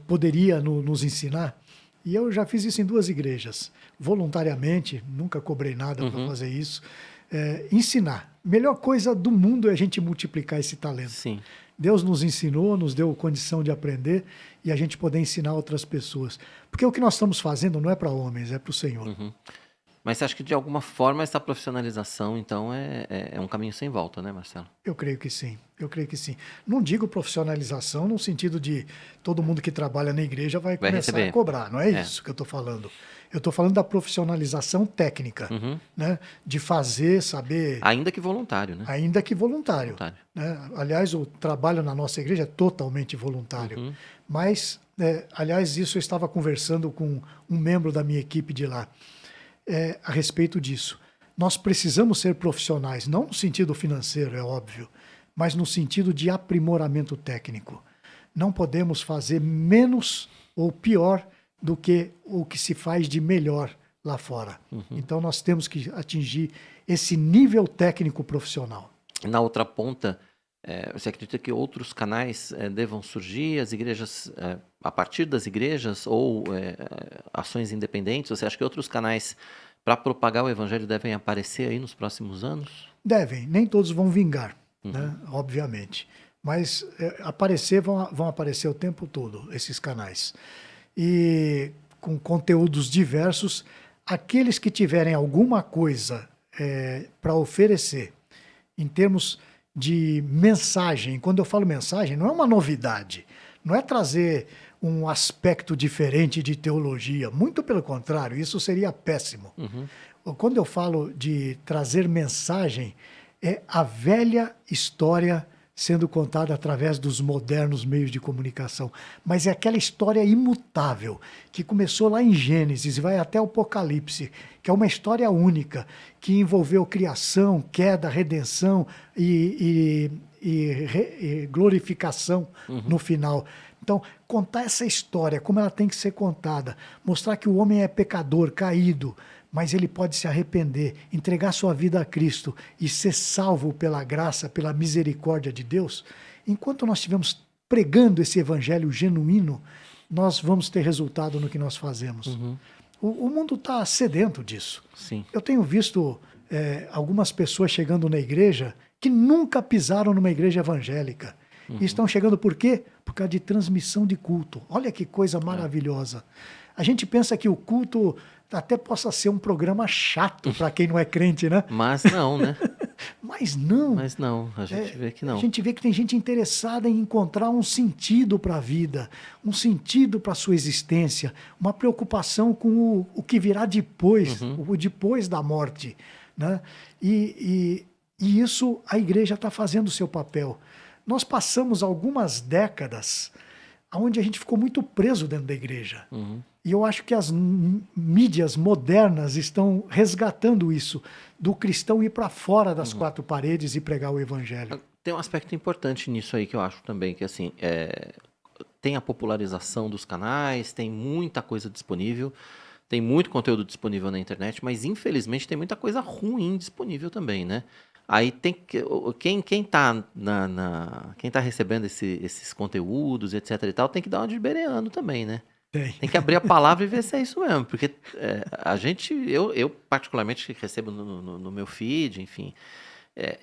poderia nos ensinar? E eu já fiz isso em duas igrejas, voluntariamente, nunca cobrei nada para fazer isso. Ensinar. Melhor coisa do mundo é a gente multiplicar esse talento. Sim. Deus nos ensinou, nos deu condição de aprender e a gente poder ensinar outras pessoas. Porque o que nós estamos fazendo não é para homens, é para o Senhor. Mas você acha que de alguma forma essa profissionalização, então, é um caminho sem volta, né, Marcelo? Eu creio que sim, eu creio que sim. Não digo profissionalização no sentido de todo mundo que trabalha na igreja vai Vai começar a receber. cobrar, não é É. isso que eu estou falando. Eu estou falando da profissionalização técnica, Uhum. né? De fazer, saber, Ainda que voluntário, né? ainda que voluntário. Voluntário. Né? Aliás, o trabalho na nossa igreja é totalmente voluntário. Uhum. Mas, aliás, isso eu estava conversando com um membro da minha equipe de lá, a respeito disso. Nós precisamos ser profissionais, não no sentido financeiro, é óbvio, mas no sentido de aprimoramento técnico. Não podemos fazer menos ou pior do que o que se faz de melhor lá fora. Então, nós temos que atingir esse nível técnico profissional. Na outra ponta, você acredita que outros canais devam surgir, as igrejas, a partir das igrejas, ou ações independentes? Você acha que outros canais para propagar o evangelho devem aparecer aí nos próximos anos? Devem, nem todos vão vingar, né? Obviamente. Mas aparecer, vão aparecer o tempo todo, esses canais. E com conteúdos diversos, aqueles que tiverem alguma coisa para oferecer, em termos de mensagem, quando eu falo mensagem, não é uma novidade, não é trazer um aspecto diferente de teologia, muito pelo contrário, isso seria péssimo. Quando eu falo de trazer mensagem, é a velha história sendo contada através dos modernos meios de comunicação, mas é aquela história imutável, que começou lá em Gênesis e vai até o Apocalipse, que é uma história única, que envolveu criação, queda, redenção e glorificação no final. Então, contar essa história, como ela tem que ser contada, mostrar que o homem é pecador, caído, mas ele pode se arrepender, entregar sua vida a Cristo e ser salvo pela graça, pela misericórdia de Deus. Enquanto nós estivermos pregando esse evangelho genuíno, nós vamos ter resultado no que nós fazemos. O mundo está sedento disso. Sim. Eu tenho visto algumas pessoas chegando na igreja que nunca pisaram numa igreja evangélica. E estão chegando por quê? Por causa de transmissão de culto. Olha que coisa maravilhosa. A gente pensa que o culto até possa ser um programa chato para quem não é crente, né? Mas não, né? Mas não. Mas não, a gente vê que não. A gente vê que tem gente interessada em encontrar um sentido para a vida, um sentido para a sua existência, uma preocupação com o que virá depois, o depois da morte, né? E isso a igreja está fazendo o seu papel. Nós passamos algumas décadas onde a gente ficou muito preso dentro da igreja. E eu acho que as mídias modernas estão resgatando isso, do cristão ir para fora das quatro paredes e pregar o evangelho. Tem um aspecto importante nisso aí que eu acho também, que assim, tem a popularização dos canais, tem muita coisa disponível, tem muito conteúdo disponível na internet, mas infelizmente tem muita coisa ruim disponível também, né? Aí tem que, quem tá quem tá recebendo esses conteúdos, etc e tal, tem que dar uma de bereano também, né? Tem que abrir a palavra e ver se é isso mesmo, porque eu particularmente que recebo no meu feed, enfim,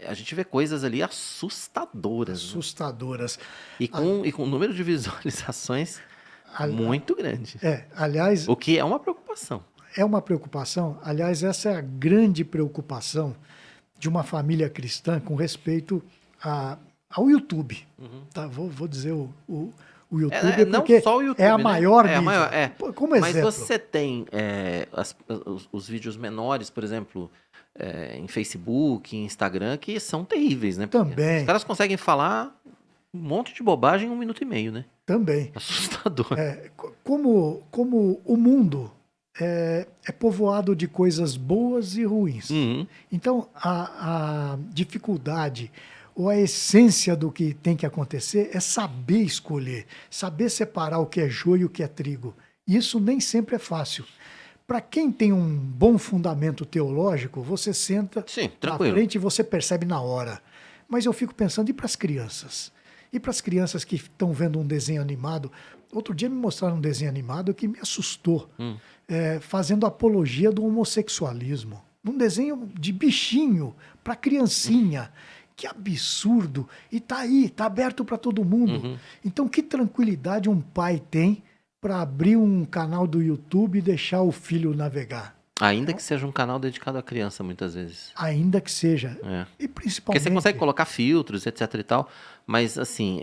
a gente vê coisas ali assustadoras. Assustadoras. Né? E com um número de visualizações muito grande. Aliás... O que é uma preocupação. É uma preocupação. Aliás, essa é a grande preocupação de uma família cristã com respeito ao YouTube. Tá? Vou dizer o YouTube, não porque só o YouTube, é a né? maior É a mídia. maior, Como mas exemplo. você tem os vídeos menores, por exemplo, em Facebook, em Instagram, que são terríveis, né? Porque Também. os caras conseguem falar um monte de bobagem em 1 minuto e meio, né? Também. Assustador. Como o mundo é povoado de coisas boas e ruins. Então, a dificuldade ou a essência do que tem que acontecer é saber escolher, saber separar o que é joio e o que é trigo. Isso nem sempre é fácil. Para quem tem um bom fundamento teológico, você senta na frente e você percebe na hora. Mas eu fico pensando, e para as crianças? E para as crianças que estão vendo um desenho animado? Outro dia me mostraram um desenho animado que me assustou, fazendo apologia do homossexualismo. Um desenho de bichinho para criancinha. Que absurdo! E tá aí, tá aberto para todo mundo. Então, que tranquilidade um pai tem para abrir um canal do YouTube e deixar o filho navegar? Ainda que seja um canal dedicado à criança, muitas vezes. Ainda que seja. É. E Porque você principalmente... consegue colocar filtros, etc e tal, mas assim,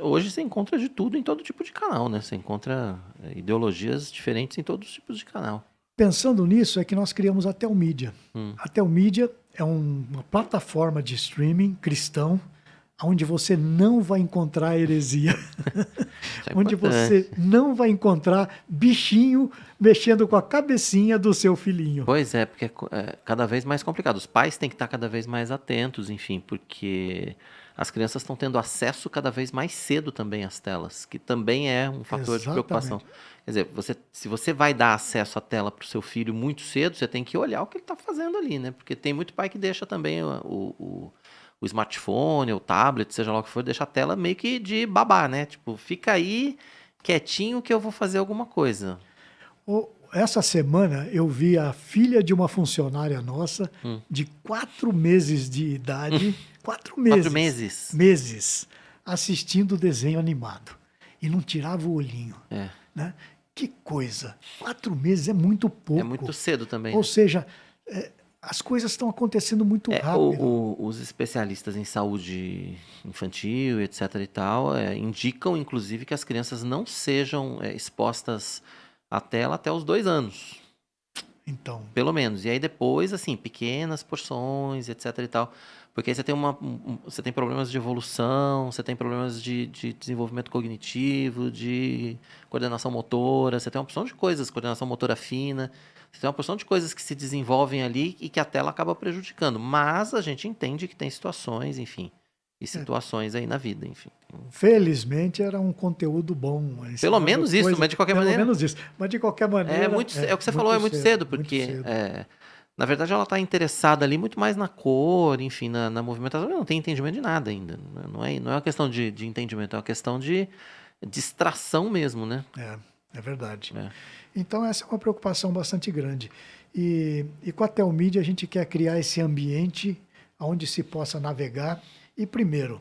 hoje você encontra de tudo em todo tipo de canal, né? Você encontra ideologias diferentes em todos os tipos de canal. Pensando nisso, é que nós criamos a Telmídia. A Telmídia é uma plataforma de streaming cristão, onde você não vai encontrar heresia, Isso é onde importante. você não vai encontrar bichinho mexendo com a cabecinha do seu filhinho. Pois é, porque é cada vez mais complicado. Os pais têm que estar cada vez mais atentos, enfim, porque as crianças estão tendo acesso cada vez mais cedo também às telas, que também é um fator de preocupação. Exatamente. Quer dizer, se você vai dar acesso à tela para o seu filho muito cedo, você tem que olhar o que ele está fazendo ali, né? Porque tem muito pai que deixa também o smartphone, o tablet, seja lá o que for, deixa a tela meio que de babá, né? Tipo, fica aí quietinho que eu vou fazer alguma coisa. Essa semana eu vi a filha de uma funcionária nossa, de 4 meses de idade, 4 meses, 4 meses. meses, assistindo desenho animado. E não tirava o olhinho. É. Né? Que coisa! 4 meses é muito pouco. É muito cedo também, Ou né? seja, as coisas estão acontecendo muito rápido. Os especialistas em saúde infantil, etc e tal, indicam, inclusive, que as crianças não sejam expostas à tela até os 2 anos, Então, pelo menos. E aí depois, assim, pequenas porções, etc e tal. Porque aí você tem você tem problemas de evolução, você tem problemas de desenvolvimento cognitivo, de coordenação motora, você tem uma porção de coisas, coordenação motora fina, você tem uma porção de coisas que se desenvolvem ali e que a tela acaba prejudicando. Mas a gente entende que tem situações, enfim, e situações aí na vida, enfim. felizmente era um conteúdo bom. Pelo menos isso, mas de qualquer pelo maneira. menos isso. Mas de qualquer maneira. É o que você falou, é muito cedo, porque na verdade ela está interessada ali muito mais na cor, enfim, na movimentação. Ela não tem entendimento de nada ainda. Não é uma questão de entendimento, é uma questão de distração mesmo, né? É verdade. É. Então, essa é uma preocupação bastante grande. E com a Telmídia, a gente quer criar esse ambiente onde se possa navegar e, primeiro,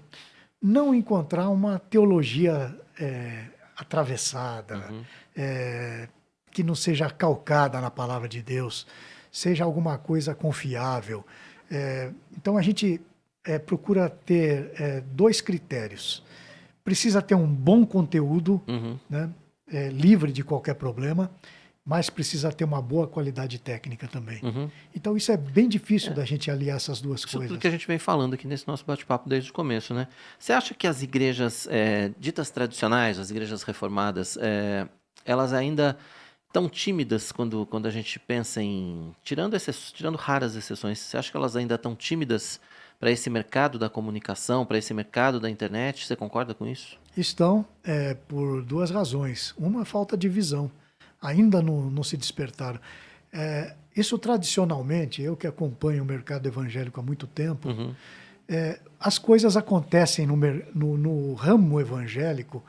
não encontrar uma teologia atravessada, que não seja calcada na palavra de Deus, seja alguma coisa confiável. Então, a gente procura ter 2 critérios. Precisa ter um bom conteúdo, né? Livre de qualquer problema, mas precisa ter uma boa qualidade técnica também. Então isso é bem difícil da gente aliar essas duas Isso coisas. tudo que a gente vem falando aqui nesse nosso bate-papo desde o começo, né? Você acha que as igrejas ditas tradicionais, as igrejas reformadas, elas ainda estão tímidas quando a gente pensa em... Tirando raras exceções, você acha que elas ainda estão tímidas para esse mercado da comunicação, para esse mercado da internet? Você concorda com isso? Estão por 2 razões. Uma, falta de visão. Ainda não se despertaram. Isso tradicionalmente, eu que acompanho o mercado evangélico há muito tempo, as coisas acontecem no ramo evangélico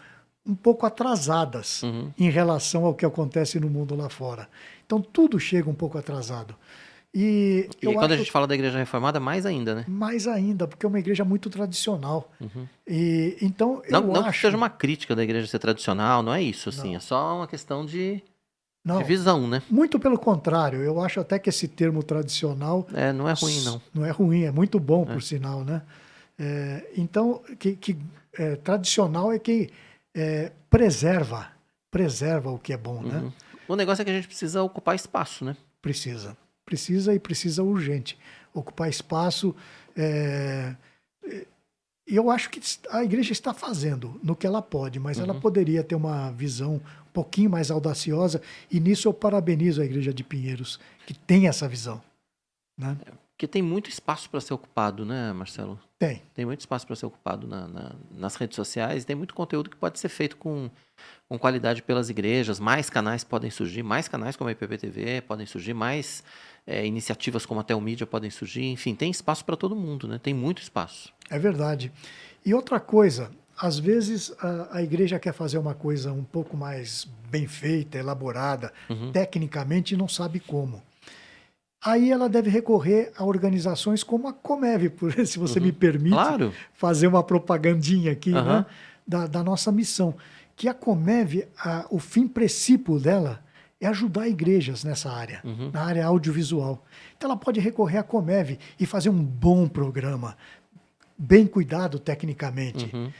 um pouco atrasadas em relação ao que acontece no mundo lá fora. Então tudo chega um pouco atrasado. E quando a gente fala da igreja reformada, mais ainda, né? Mais ainda, porque é uma igreja muito tradicional. E então Não acho... que seja uma crítica da igreja ser tradicional, não é isso, assim. É só uma questão de visão, né? Muito pelo contrário, eu acho até que esse termo tradicional... não é ruim, não. Não é ruim, é muito bom, por sinal, né? Então, tradicional é que preserva o que é bom, né? O negócio é que a gente precisa ocupar espaço, né? Precisa urgente. Ocupar espaço. E eu acho que a igreja está fazendo no que ela pode, mas ela poderia ter uma visão um pouquinho mais audaciosa, e nisso eu parabenizo a igreja de Pinheiros, que tem essa visão. Né? Porque tem muito espaço para ser ocupado, né, Marcelo? Tem muito espaço para ser ocupado nas redes sociais, tem muito conteúdo que pode ser feito com qualidade pelas igrejas, mais canais podem surgir, mais canais como a IPPTV podem surgir, mais iniciativas como a Telmídia podem surgir, enfim, tem espaço para todo mundo, né? Tem muito espaço. É verdade. E outra coisa, às vezes a igreja quer fazer uma coisa um pouco mais bem feita, elaborada, tecnicamente, e não sabe como. Aí ela deve recorrer a organizações como a Comev, se você me permite fazer uma propagandinha aqui, né, da nossa missão. Que a Comev, o fim princípio dela é ajudar igrejas nessa área, Uhum. na área audiovisual. Então ela pode recorrer à Comev e fazer um bom programa, bem cuidado tecnicamente, Uhum.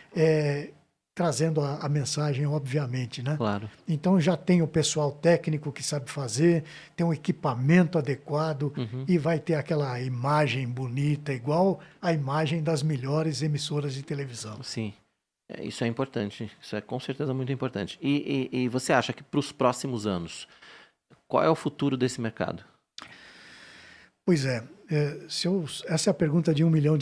trazendo a mensagem, obviamente, né? Claro. Então já tem o pessoal técnico que sabe fazer, tem um equipamento adequado Uhum. e vai ter aquela imagem bonita, igual a imagem das melhores emissoras de televisão. Sim. Isso é importante. Isso é com certeza muito importante. E você acha que para os próximos anos, qual é o futuro desse mercado? Pois é, essa é a pergunta de US$ 1 milhão.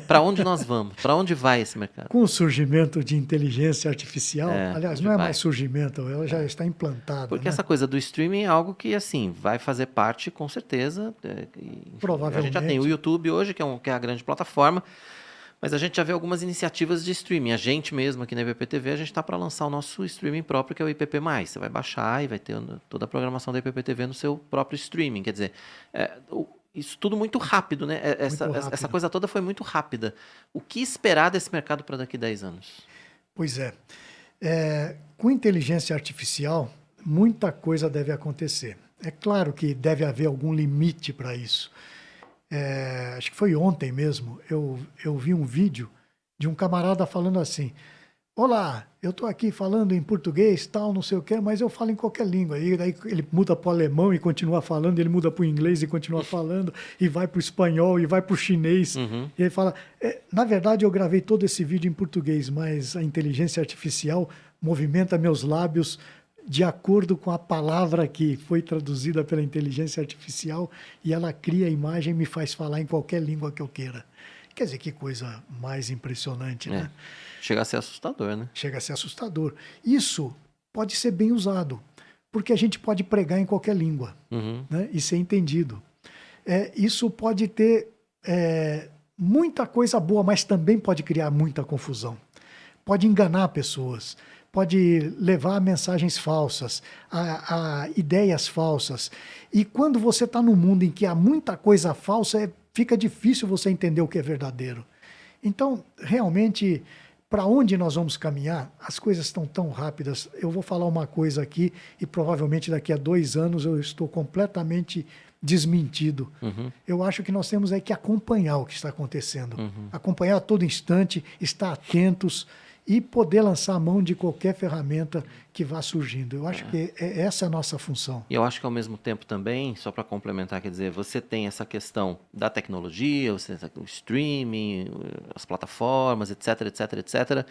Para onde nós vamos? Para onde vai esse mercado? Com o surgimento de inteligência artificial, aliás, onde não é vai? mais surgimento, ela já está implantada, Porque né? essa coisa do streaming é algo que, assim, vai fazer parte, com certeza. Enfim, a gente já tem o Provavelmente. YouTube hoje, que é a grande plataforma, mas a gente já vê algumas iniciativas de streaming. A gente mesmo, aqui na IPPTV, a gente está para lançar o nosso streaming próprio, que é o IPP+. Você vai baixar e vai ter toda a programação da IPPTV no seu próprio streaming. Quer dizer, isso tudo muito rápido, né? Muito rápido. Essa coisa toda foi muito rápida. O que esperar desse mercado para daqui a 10 anos? Pois é. Com inteligência artificial, muita coisa deve acontecer. É claro que deve haver algum limite para isso. Acho que foi ontem mesmo, eu vi um vídeo de um camarada falando assim: olá, eu estou aqui falando em português, tal, não sei o quê, mas eu falo em qualquer língua. E daí ele muda para o alemão e continua falando, ele muda para o inglês e continua falando, e vai para o espanhol e vai para o chinês. Uhum. E ele fala: na verdade eu gravei todo esse vídeo em português, mas a inteligência artificial movimenta meus lábios de acordo com a palavra que foi traduzida pela inteligência artificial e ela cria a imagem e me faz falar em qualquer língua que eu queira. Quer dizer, que coisa mais impressionante, né? Chega a ser assustador, né? Chega a ser assustador. Isso pode ser bem usado, porque a gente pode pregar em qualquer língua, Uhum. né? E ser entendido. Isso pode ter muita coisa boa, mas também pode criar muita confusão. Pode enganar pessoas, pode levar a mensagens falsas, a ideias falsas. E quando você está num mundo em que há muita coisa falsa, fica difícil você entender o que é verdadeiro. Então, realmente, para onde nós vamos caminhar? As coisas estão tão rápidas. Eu vou falar uma coisa aqui e provavelmente daqui a 2 anos eu estou completamente desmentido. Uhum. Eu acho que nós temos que acompanhar o que está acontecendo. Uhum. Acompanhar a todo instante, estar atentos e poder lançar a mão de qualquer ferramenta que vá surgindo. Eu acho que essa é a nossa função. E eu acho que ao mesmo tempo também, só para complementar, quer dizer, você tem essa questão da tecnologia, você tem o streaming, as plataformas, etc, etc, etc.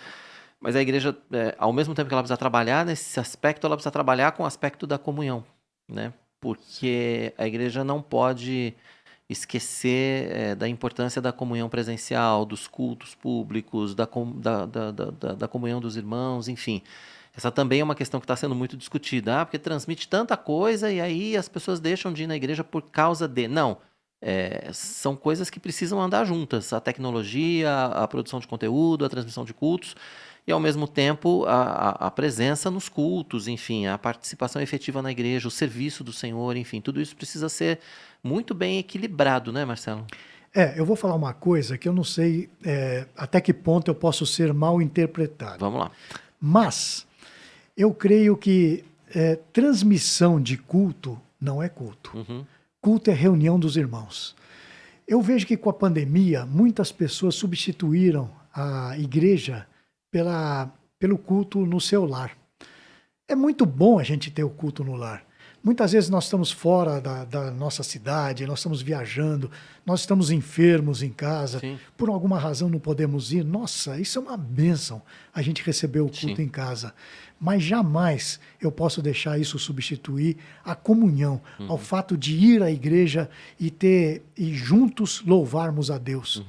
Mas a igreja, ao mesmo tempo que ela precisa trabalhar nesse aspecto, ela precisa trabalhar com o aspecto da comunhão, né? Porque a igreja não pode esquecer da importância da comunhão presencial, dos cultos públicos, da comunhão dos irmãos, enfim. Essa também é uma questão que está sendo muito discutida. Porque transmite tanta coisa e aí as pessoas deixam de ir na igreja por causa de... Não, são coisas que precisam andar juntas. A tecnologia, a produção de conteúdo, a transmissão de cultos e, ao mesmo tempo, a presença nos cultos, enfim, a participação efetiva na igreja, o serviço do Senhor, enfim, tudo isso precisa ser muito bem equilibrado, né, Marcelo? Eu vou falar uma coisa que eu não sei até que ponto eu posso ser mal interpretado. Vamos lá. Mas eu creio que transmissão de culto não é culto. Uhum. Culto é reunião dos irmãos. Eu vejo que com a pandemia, muitas pessoas substituíram a igreja pelo culto no seu lar. É muito bom a gente ter o culto no lar. Muitas vezes nós estamos fora da nossa cidade, nós estamos viajando, nós estamos enfermos em casa, Sim. por alguma razão não podemos ir. Nossa, isso é uma bênção, a gente receber o culto Sim. em casa. Mas jamais eu posso deixar isso substituir a comunhão, ao fato de ir à igreja e juntos louvarmos a Deus.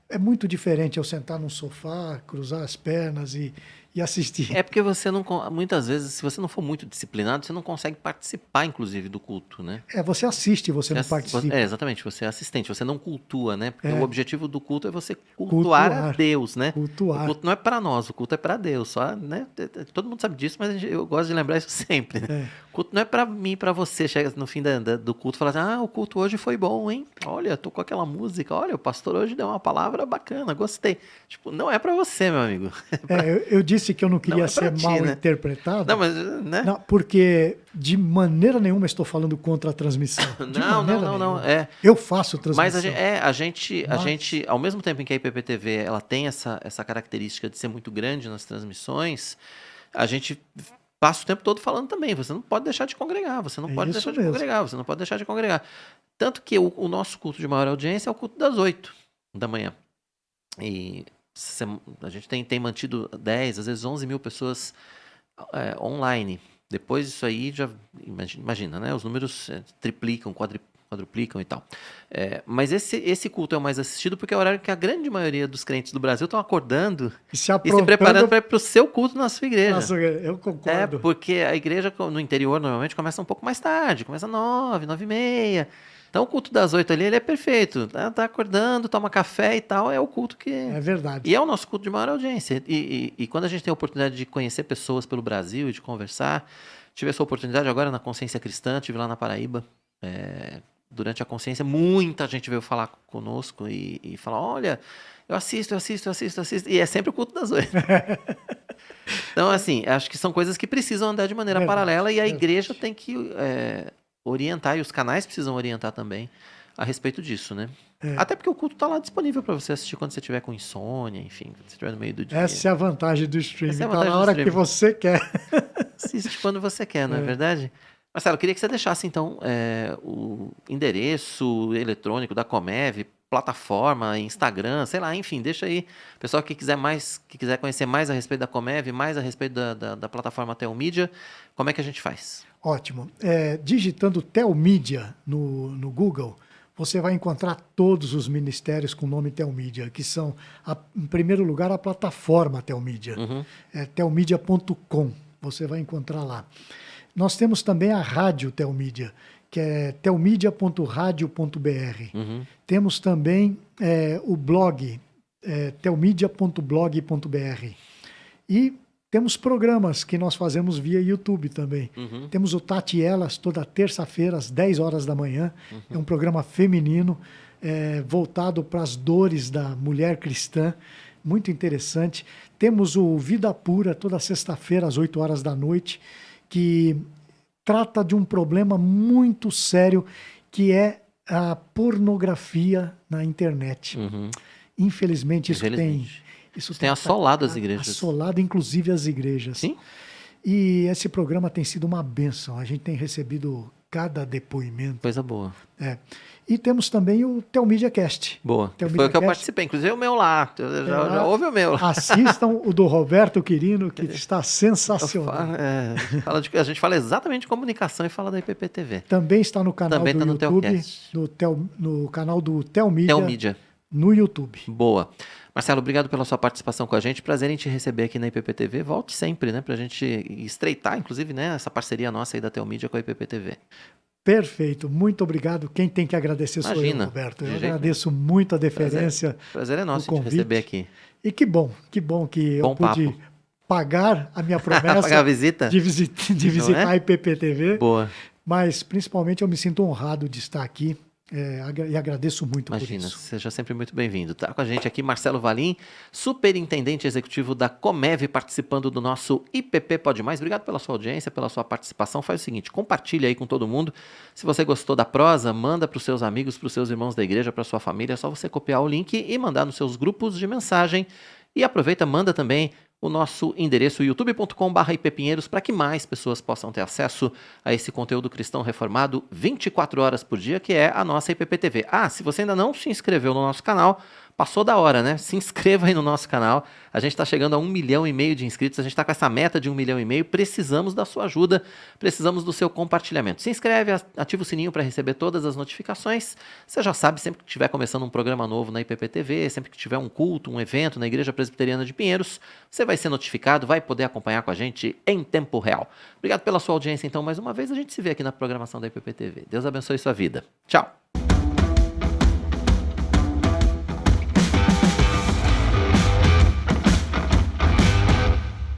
É muito diferente eu sentar num sofá, cruzar as pernas e assistir. É porque você não... Muitas vezes, se você não for muito disciplinado, você não consegue participar, inclusive, do culto, né? Você assiste, você não participa. Exatamente, você é assistente, você não cultua, né? Porque o objetivo do culto é você cultuar Cultuar. a Deus, né? Cultuar. O culto não é para nós, o culto é para Deus, só, né? Todo mundo sabe disso, mas eu gosto de lembrar isso sempre, né? O culto não é para mim, para você, chega no fim do culto e falar assim, o culto hoje foi bom, hein? Olha, tô com aquela música, olha, o pastor hoje deu uma palavra bacana, gostei. Tipo, não é para você, meu amigo. Eu disse disse que eu não queria é pra ser ti, mal né? interpretado. Não, mas, né? Não, porque de maneira nenhuma estou falando contra a transmissão. De Não, maneira não. nenhuma. É. Eu faço Mas transmissão. a Mas- gente, ao mesmo tempo em que a IPPTV ela tem essa característica de ser muito grande nas transmissões, a gente passa o tempo todo falando também. Você não pode deixar de congregar, você não É pode isso deixar de mesmo. congregar, você não pode deixar de congregar. Tanto que o nosso culto de maior audiência é o culto das 8 da manhã. E a gente tem mantido 10, às vezes 11 mil pessoas online. Depois disso aí, já imagina, né? Os números triplicam, quadruplicam e tal. Mas esse culto é o mais assistido porque é o horário que a grande maioria dos crentes do Brasil estão acordando E se e se preparando aprontando. para ir para o seu culto na sua igreja. Nossa, eu concordo. Porque a igreja no interior normalmente começa um pouco mais tarde, começa 9, 9h30. Então o culto das 8 ali, ele é perfeito. Tá acordando, toma café e tal, é o culto que... É verdade. E é o nosso culto de maior audiência. E quando a gente tem a oportunidade de conhecer pessoas pelo Brasil e de conversar, tive essa oportunidade agora na Consciência Cristã, tive lá na Paraíba. Durante a Consciência, muita gente veio falar conosco e falar, olha, eu assisto. E é sempre o culto das 8. Então, assim, acho que são coisas que precisam andar de maneira Verdade, paralela e a verdade. igreja tem que orientar, e os canais precisam orientar também a respeito disso, né? É. Até porque o culto está lá disponível para você assistir quando você estiver com insônia, enfim, quando você estiver no meio do dia. Essa é a vantagem do streaming. Essa é a Tá vantagem na do hora que streaming. você quer. Assiste quando você quer, não é verdade? Marcelo, eu queria que você deixasse, então, o endereço eletrônico da Comev, plataforma, Instagram, sei lá, enfim, deixa aí. Pessoal que quiser conhecer mais a respeito da Comev, mais a respeito da plataforma Telmídia, como é que a gente faz? Ótimo. Digitando Telmídia no Google, você vai encontrar todos os ministérios com o nome Telmídia, que são, em primeiro lugar, a plataforma Telmídia. É telmídia.com. Você vai encontrar lá. Nós temos também a rádio Telmídia, que é telmídia.radio.br. Temos também o blog, telmídia.blog.br. E temos programas que nós fazemos via YouTube também. Temos o Tati Elas, toda terça-feira, às 10 horas da manhã. É um programa feminino, voltado para as dores da mulher cristã. Muito interessante. Temos o Vida Pura, toda sexta-feira, às 8 horas da noite, que trata de um problema muito sério, que é a pornografia na internet. Infelizmente, isso tem assolado as igrejas. Assolado, inclusive, as igrejas. Sim. E esse programa tem sido uma bênção. A gente tem recebido cada depoimento. Coisa boa. E temos também o Telmídia Cast. Boa. Telmídia Foi o que eu Cast. participei. Inclusive o meu lá. Já ouve o meu. Assistam o do Roberto Quirino, que está sensacional. A gente fala exatamente de comunicação e fala da IPPTV. Também está no canal Também do tá no YouTube, Telcast. no canal do Telmídia, Telmídia. no YouTube. Boa. Marcelo, obrigado pela sua participação com a gente. Prazer em te receber aqui na IPPTV. Volte sempre, né? Pra gente estreitar, inclusive, né? Essa parceria nossa aí da Telmídia com a IPPTV. Perfeito, muito obrigado. Quem tem que agradecer sou eu, Roberto. Eu agradeço muito a deferência. Prazer é nosso o em te receber aqui. E que bom que eu pude pagar a minha promessa pagar a visita? de visitar a IPPTV. Boa. Mas, principalmente, eu me sinto honrado de estar aqui e agradeço muito por isso. Imagina, seja sempre muito bem-vindo. Tá com a gente aqui Marcelo Valim, superintendente executivo da Comev, participando do nosso IPP Pode Mais. Obrigado pela sua audiência, pela sua participação. Faz o seguinte, compartilha aí com todo mundo. Se você gostou da prosa, manda para os seus amigos, para os seus irmãos da igreja, para sua família. É só você copiar o link e mandar nos seus grupos de mensagem. E aproveita, manda também o nosso endereço youtube.com/ippinheiros para que mais pessoas possam ter acesso a esse conteúdo cristão reformado 24 horas por dia, que é a nossa IPPTV. Se você ainda não se inscreveu no nosso canal, passou da hora, né? Se inscreva aí no nosso canal. A gente está chegando a 1,5 milhão de inscritos, a gente está com essa meta de 1,5 milhão. Precisamos da sua ajuda, precisamos do seu compartilhamento. Se inscreve, ativa o sininho para receber todas as notificações. Você já sabe, sempre que estiver começando um programa novo na IPPTV, sempre que tiver um culto, um evento na Igreja Presbiteriana de Pinheiros, você vai ser notificado, vai poder acompanhar com a gente em tempo real. Obrigado pela sua audiência, então, mais uma vez. A gente se vê aqui na programação da IPPTV. Deus abençoe sua vida. Tchau!